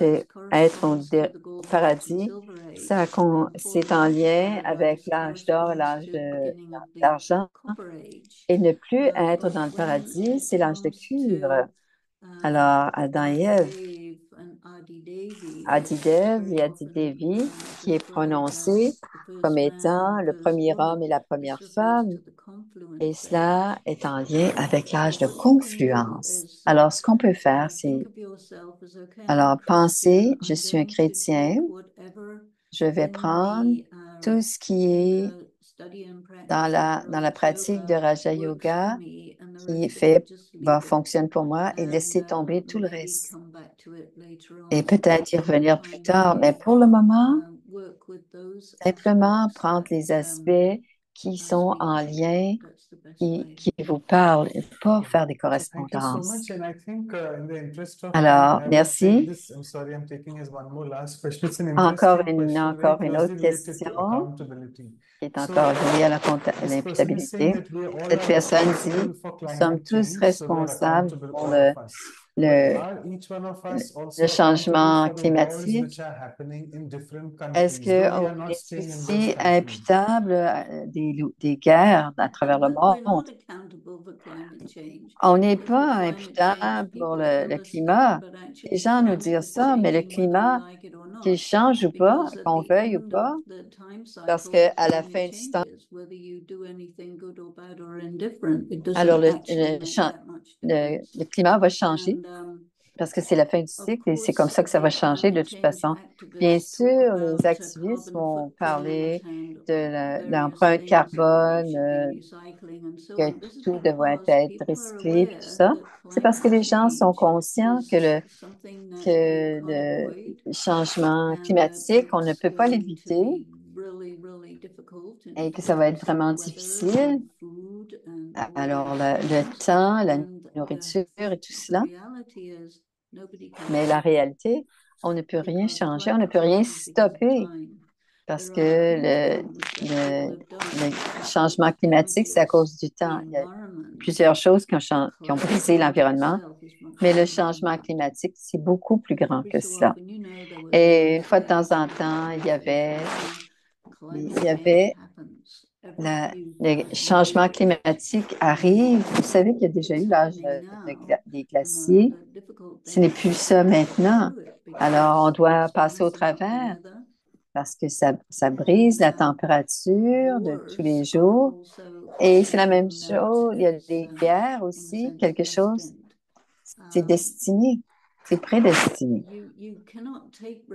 être corresponds to the au golden age and paradis, silver age, and c'est falling en out of lien avec paradise l'âge d'or et corresponds l'âge to the beginning of the d'argent. copper age. Et ne plus être But dans le when paradis, it c'est l'âge de comes cuivre. to Alors, Adam et Ève, Vasudev and Adi Devi, it's Adidev very et often Adidevi, qui est described prononcé as the comme first man and étant the le first premier homme woman. et la This première refers femme, to the et confluence cela age. est en lien avec l'âge de So what you can do confluence. is Alors, ce qu'on peut faire, think c'est, of yourself as, okay, I'm a alors, Christian. penser, je I'm suis un going to chrétien, take whatever je vais in prendre tout ce qui in est the study and practice of dans la Raja pratique de Yoga Raja works for Yoga, me, and the qui rest of it, just leave it, fonctionne pour moi, et and laisser tomber tout le maybe reste. come back to it later Et on. peut-être y revenir plus Trying tard, mais to pour le moment, work with those simplement aspects prendre that les aspects qui sont speak en to you. lien, That's the best way. qui vous parlent, et pas faire des So thank you so correspondances. much. And I think in the interest of time, Alors, I would take merci. this. I'm sorry, I'm taking as one more last question. It's an interesting question, very Encore une autre closely related to question accountability. qui est So encore liée à this person is saying l'imputabilité. that we all Cette are personne dit, responsible for nous sommes climate tous change, so we are responsables accountable, pour all of us. But le, are each one of us le also accountable changement for the wars climatique. which are happening in different Est-ce countries, though we qu'on are not est staying in those aussi countries? imputable des guerres à travers le We're monde? not accountable for climate change. On n'est If for pas climate change, imputable pour people can le understand, climat. but Les actually gens nous climate disent is ça, mais le changing whether we climat, like it or qu'il not. change ou pas, Because at qu'on the veuille ou end of pas, the time parce cycle, qu'à la climate fin du temps, changes. Whether you do anything good or bad or indifferent, it alors doesn't actually make that much difference. le climat va changer. And Parce que c'est la fin du of cycle et c'est comme course, ça que ça va the changer de climate toute change façon. Bien activists talk sûr, les about activistes carbon vont footprint parler and de various l'empreinte things that we carbone, should be recycling and so que on. This is tout devrait because être people are recyclé, puis tout aware ça. that C'est parce climate que les gens sont change conscients is something that you que can't le avoid changement and that climatique, on ne it's peut pas going to l'éviter be really, really difficult in et que ça va être terms of vraiment weather difficile. and food and all Alors, these le things. temps, la And nourriture et tout the cela. reality is nobody can Mais la stop it. réalité, on ne peut rien because changer, on climate ne peut rien change is because of stopper time. parce There que are le, things that people le, have done le to changement climatique, c'est à damage cause du the temps. Il y a environment. plusieurs choses The qui ont climate brisé change l'environnement, itself is much mais le bigger than changement that. climatique, c'est beaucoup plus grand Every que so cela. often, there was an Et une fois de ice temps en age or temps, deforestation. il Climate y change avait happens every few le thousand changement years. climatique arrive. Vous savez qu'il y a déjà eu It's l'âge happening now. des And glaciers. the difficult Ce n'est thing plus is ça maintenant. do it Alors, on because doit it's passer au messing up the travers weather. parce que ça brise And la température de tous les wars are jours. also Et c'est la même something that chose. Il y a is, des guerres in a aussi, sense, quelque chose, destined. c'est destiné, c'est prédestiné. You cannot take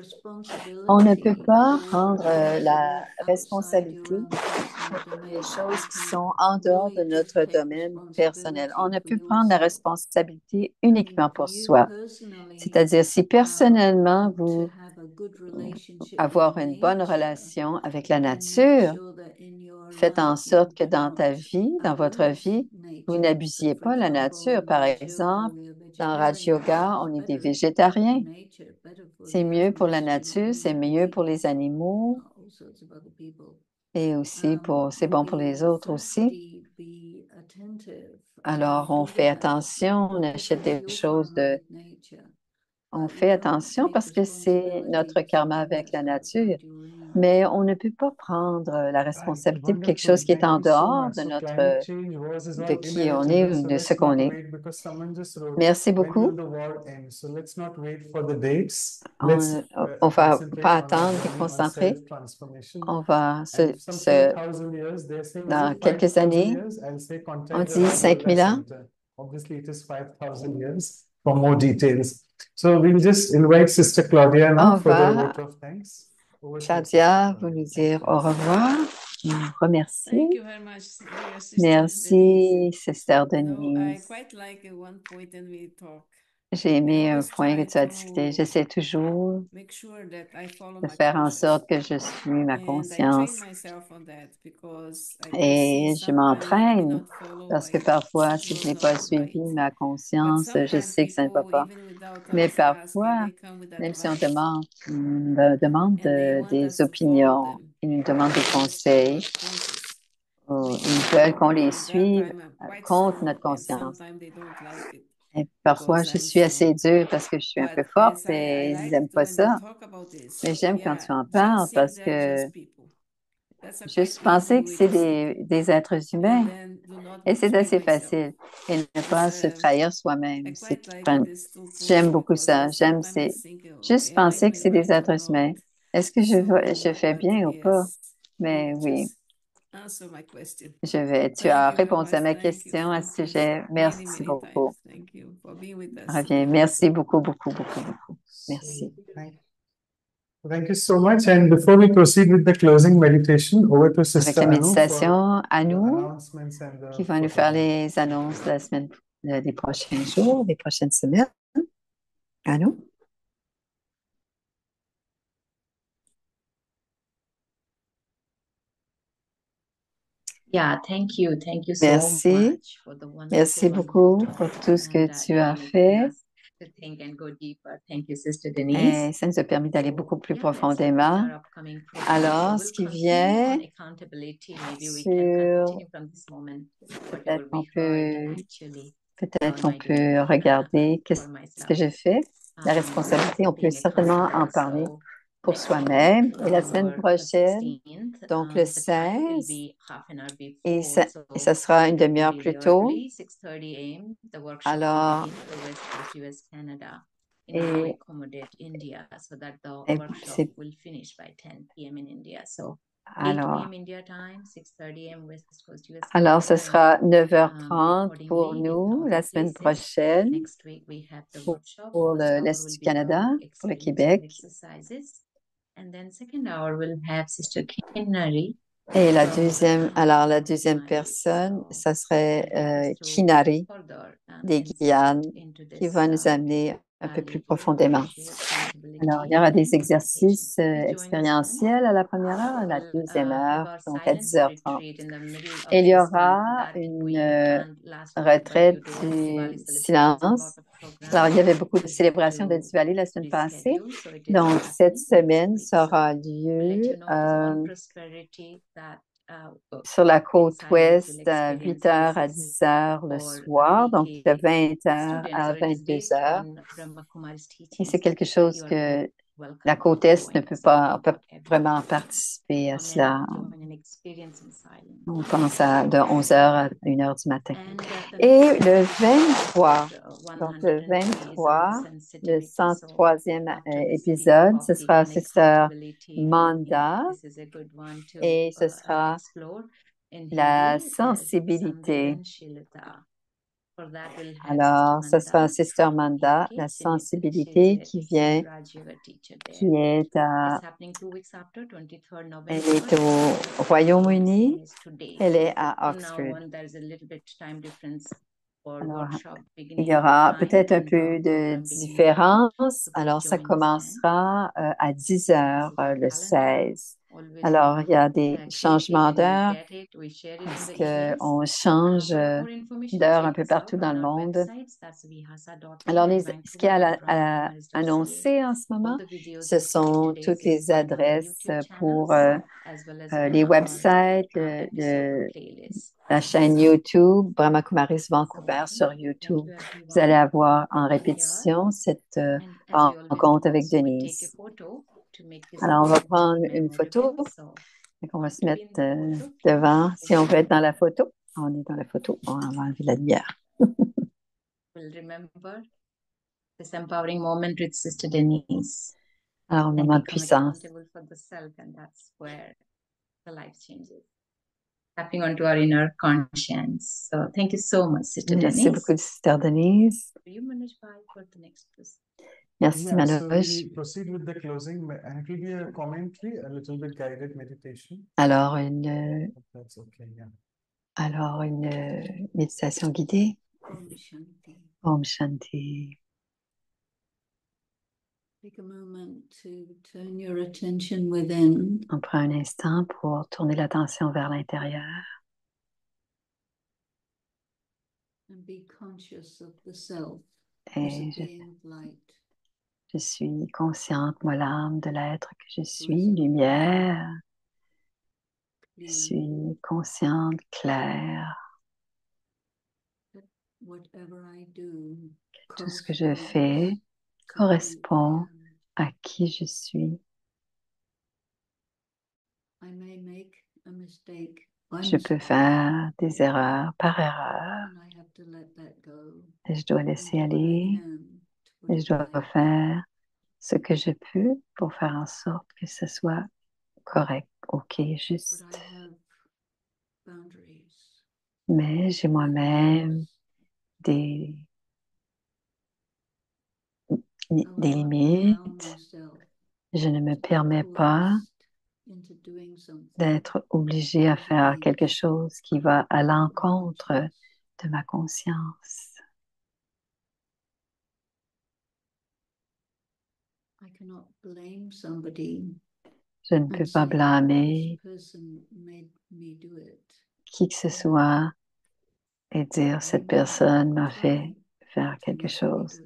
On ne peut responsibility pas for prendre things that la are outside your responsabilité own personal pour les domain. You choses qui can sont en dehors de really just notre take domaine personnel. On responsibility ne for peut prendre la yourself. responsabilité And uniquement for pour you soi. personally, C'est-à-dire, si personnellement, want to vous have a good relationship with avoir une bonne nature, relation avec la then make nature, sure that in your faites en life you sorte que dans ta don't vie, dans votre abuse vie, vous nature. n'abusiez For pas la example, nature. in Par Raj Yoga, exemple, we are dans Raj vegetarians. Yoga, It's on est des better for végétariens. nature, better for C'est the mieux pour la animals to nature, c'est mieux eat, pour les animaux all sorts of other people. et aussi c'est bon pour les autres aussi. Be attentive. Alors, on Do fait that attention, on achète because it's des your choses karma with nature. on You fait can't attention take parce que c'est responsibility notre for karma something avec that's la nature, outside your range. mais on ne peut pas prendre la Right, responsabilité pour quelque chose wonderful. qui est Thank en you so dehors much. de So climate notre, change was is de all qui on est inevitable. ou So de ce let's qu'on not est. wait because someone just wrote, Merci when will beaucoup. the war end? So let's not wait for the dates. Let's On va concentrate pas on our attendre et journey on concentrer. self-transformation. On va And if some say 1,000 years, they're saying, is dans it quelques 5,000 années, years? I'll say on contact the dit Raj 5000 Yoga ans. Center. Obviously, it is 5,000 years for more details. So we'll just invite Sister Claudia now On for the va, vote of thanks. Over to you, Sister Claudia, vous Claudia. nous Thank dire you. au revoir, nous remercier. Thank you very much, dear sister Merci, Denise. Sister You know, I Denise. quite like one point when we talk. J'ai I aimé un always point que try tu as discuté. to J'essaie toujours make sure that I follow de my faire en conscience. sorte que je suis ma And I train conscience myself on that because I can see et je sometimes I may m'entraîne not follow parce que like parfois, what si je was n'ai pas suivi right. ma But conscience, je sometimes sais que ça ne va people, pas. even without Mais us asking, parfois, they come with même si on advice demande and they want us des to follow opinions, them ils nous demandent des against our conseils, conscience. ils veulent qu'on les And that suive time I'm quite contre strong, notre and conscience. sometimes they don't like it Et parfois, because je I'm suis assez strong. dure parce que je suis un peu But forte as I et ils like n'aiment pas when they ça. talk about this, Mais j'aime quand yeah, tu en parles just think parce they're que just people. That's a quite juste easy penser que way c'est to think. des êtres And humains then do not et c'est betray assez myself. facile. Et ne It's pas se trahir soi-même. I quite like this two J'aime points beaucoup because I ça. sometimes I think, oh, Juste am I penser que doing c'est des right or êtres not? humains. Est-ce que je So, fais but bien ou pas? yes, Mais you oui, just answer my question. tu Thank as you very répondu à much. ma Thank you. question à ce Thank you sujet. many, Merci many beaucoup. times. Thank you for being with us Reviens. today. Merci beaucoup, beaucoup, beaucoup, beaucoup. Merci. Thank you so much. And before we proceed with the closing meditation, over to Avec Sister la Anu for méditation, à the nous, announcements and qui the va nous photo faire bomb. les annonces de la semaine, des prochains jours, des prochaines semaines. À nous. Yeah, thank you. Thank you so Merci. much for the Merci wonderful, beaucoup wonderful pour talk. tout ce que And tu as it made fait. us to think and go deeper. Thank you, Sister Denise. Et ça nous a permis d'aller beaucoup plus Yeah, let's look at profondément. our upcoming program. Alors, We'll ce qui continue vient on accountability. Maybe we can sur, continue from this moment. Whatever peut-être qu'on we heard peut, actually peut-être on qu'on my peut day regarder for qu'est-ce que myself. j'ai fait. La responsabilité, on peut Being certainement en accountable. parler So pour next week, soi-même. Et la semaine November prochaine, 16th, donc le the time will 16, be half an hour et before. ça So sera une we'll demi-heure be plus there tôt. early, 6:30 a.m. The workshop will Alors, begin for West Coast, US, Canada, in et, order to accommodate India, so that the et workshop c'est, will finish by 10 p.m. in India. So 8 alors, p.m. India time, 6:30 a.m. West Coast, US, alors, ce Canada, sera 9h30 pour accordingly, if nous not la the semaine places. prochaine Next week we have the workshop. pour First hour l'Est will du be the Canada, pour le experience and Québec. exercises. And then second hour we'll have Sister Kinnari Et la from deuxième, alors la Brahma deuxième Kumari. personne, So ça serait will help us to Kinari further des insight Guyanes into qui this va nous amener un peu plus valuable profondément. issue, Alors, il accountability y aura and des meditation. exercices Please join us then. expérientiels à la première heure, à la We'll deuxième have heure, our donc à silent 10h30. retreat in the middle Et of il y this month aura that une we planned last week, but retraite due to du Diwali celebrations, a lot silence of Alors, il y avait beaucoup de célébrations de Diwali la semaine passée. Donc, cette semaine sera lieu sur la côte ouest à 8 heures à 10 heures le soir, donc de 20 heures à 22 heures. Et c'est quelque chose que la côte est ne peut pas vraiment participer à cela. On pense de 11 heures à 1 heure du matin. Et le 23, donc le 23, le 103e épisode, ce sera Sister Manda et ce sera la sensibilité. Alors, ce sera Sister Manda, la sensibilité qui est elle est au Royaume-Uni, elle est à Oxford. Alors, il y aura peut-être un peu de différence. Alors, ça commencera à 10 heures le 16. Alors, il y a des changements d'heure parce qu'on change d'heure un peu partout dans le monde. Alors, ce qui est à annoncer en ce moment, ce sont toutes les adresses pour les websites, la chaîne YouTube, Brahma Kumaris Vancouver sur YouTube. Vous allez avoir en répétition cette rencontre avec Denise. Alors, on va prendre une photo. Donc, on va se mettre devant. Si on veut être dans la photo, on est dans la photo. On va enlever la lumière. Alors, moment de puissance. Tapping onto our inner conscience. So thank you so much, Sister Denise. Merci beaucoup, Sister Denise. Merci, Yeah, so Manoj. we proceed with the closing, and it will be a commentary, a little bit guided meditation. Alors, That's okay, yeah. Alors, une méditation guidée. Om Shanti. Om Shanti. Take a moment to turn your attention within. On prend un instant pour tourner l'attention vers l'intérieur. And be conscious of the self as Et a being of light. je suis consciente, moi, l'âme de l'être que je suis, lumière. Je suis consciente, claire. Whatever I do, Tout ce que je fais correspond à qui je suis. I may make a mistake Je peux faire des erreurs par erreur and I have to let that go. et je dois laisser aller et je dois faire ce que je peux pour faire en sorte que ce soit correct, ok, juste. But I have boundaries. Mais j'ai moi-même des limites. Je ne me permets pas d'être obligée à faire quelque chose qui va à l'encontre de ma conscience. Je ne peux pas blâmer qui que ce soit et dire cette personne m'a fait faire quelque chose.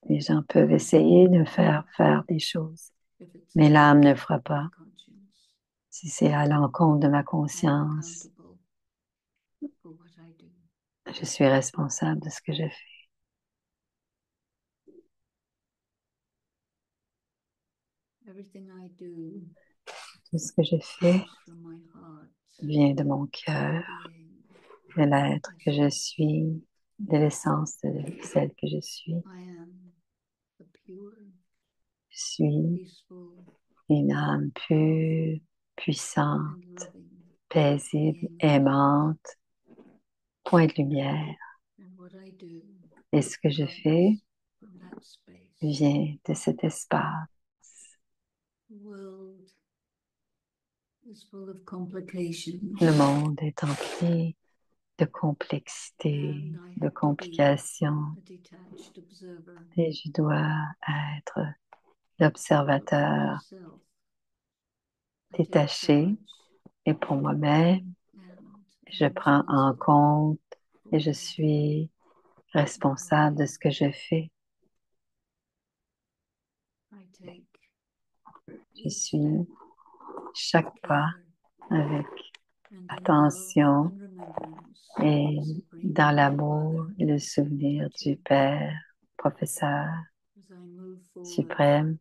Les gens peuvent essayer de me faire faire des choses, mais l'âme ne fera pas. Si c'est à l'encontre de ma conscience, je suis responsable de ce que je fais. Tout ce que je fais vient de mon cœur, de l'être que je suis, de l'essence de celle que je suis. Je suis une âme pure, puissante, paisible, aimante, point de lumière. Et ce que je fais vient de cet espace. Le monde est empli de complexité, de complications, et je dois être l'observateur détaché, et pour moi-même, je prends en compte et je suis responsable de ce que je fais. Je suis chaque pas avec attention et dans l'amour et le souvenir du Père, professeur suprême.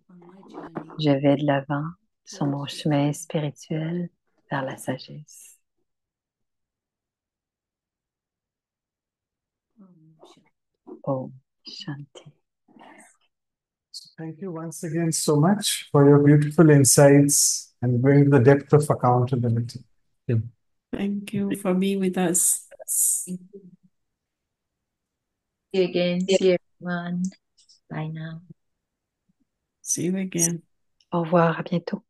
Je vais de l'avant sur mon chemin spirituel vers la sagesse. Om Shanti. Thank you once again so much for your beautiful insights and bring the depth of accountability. Thank you for being with us. See you again. See you everyone. Bye now. See you again. Au revoir, à bientôt.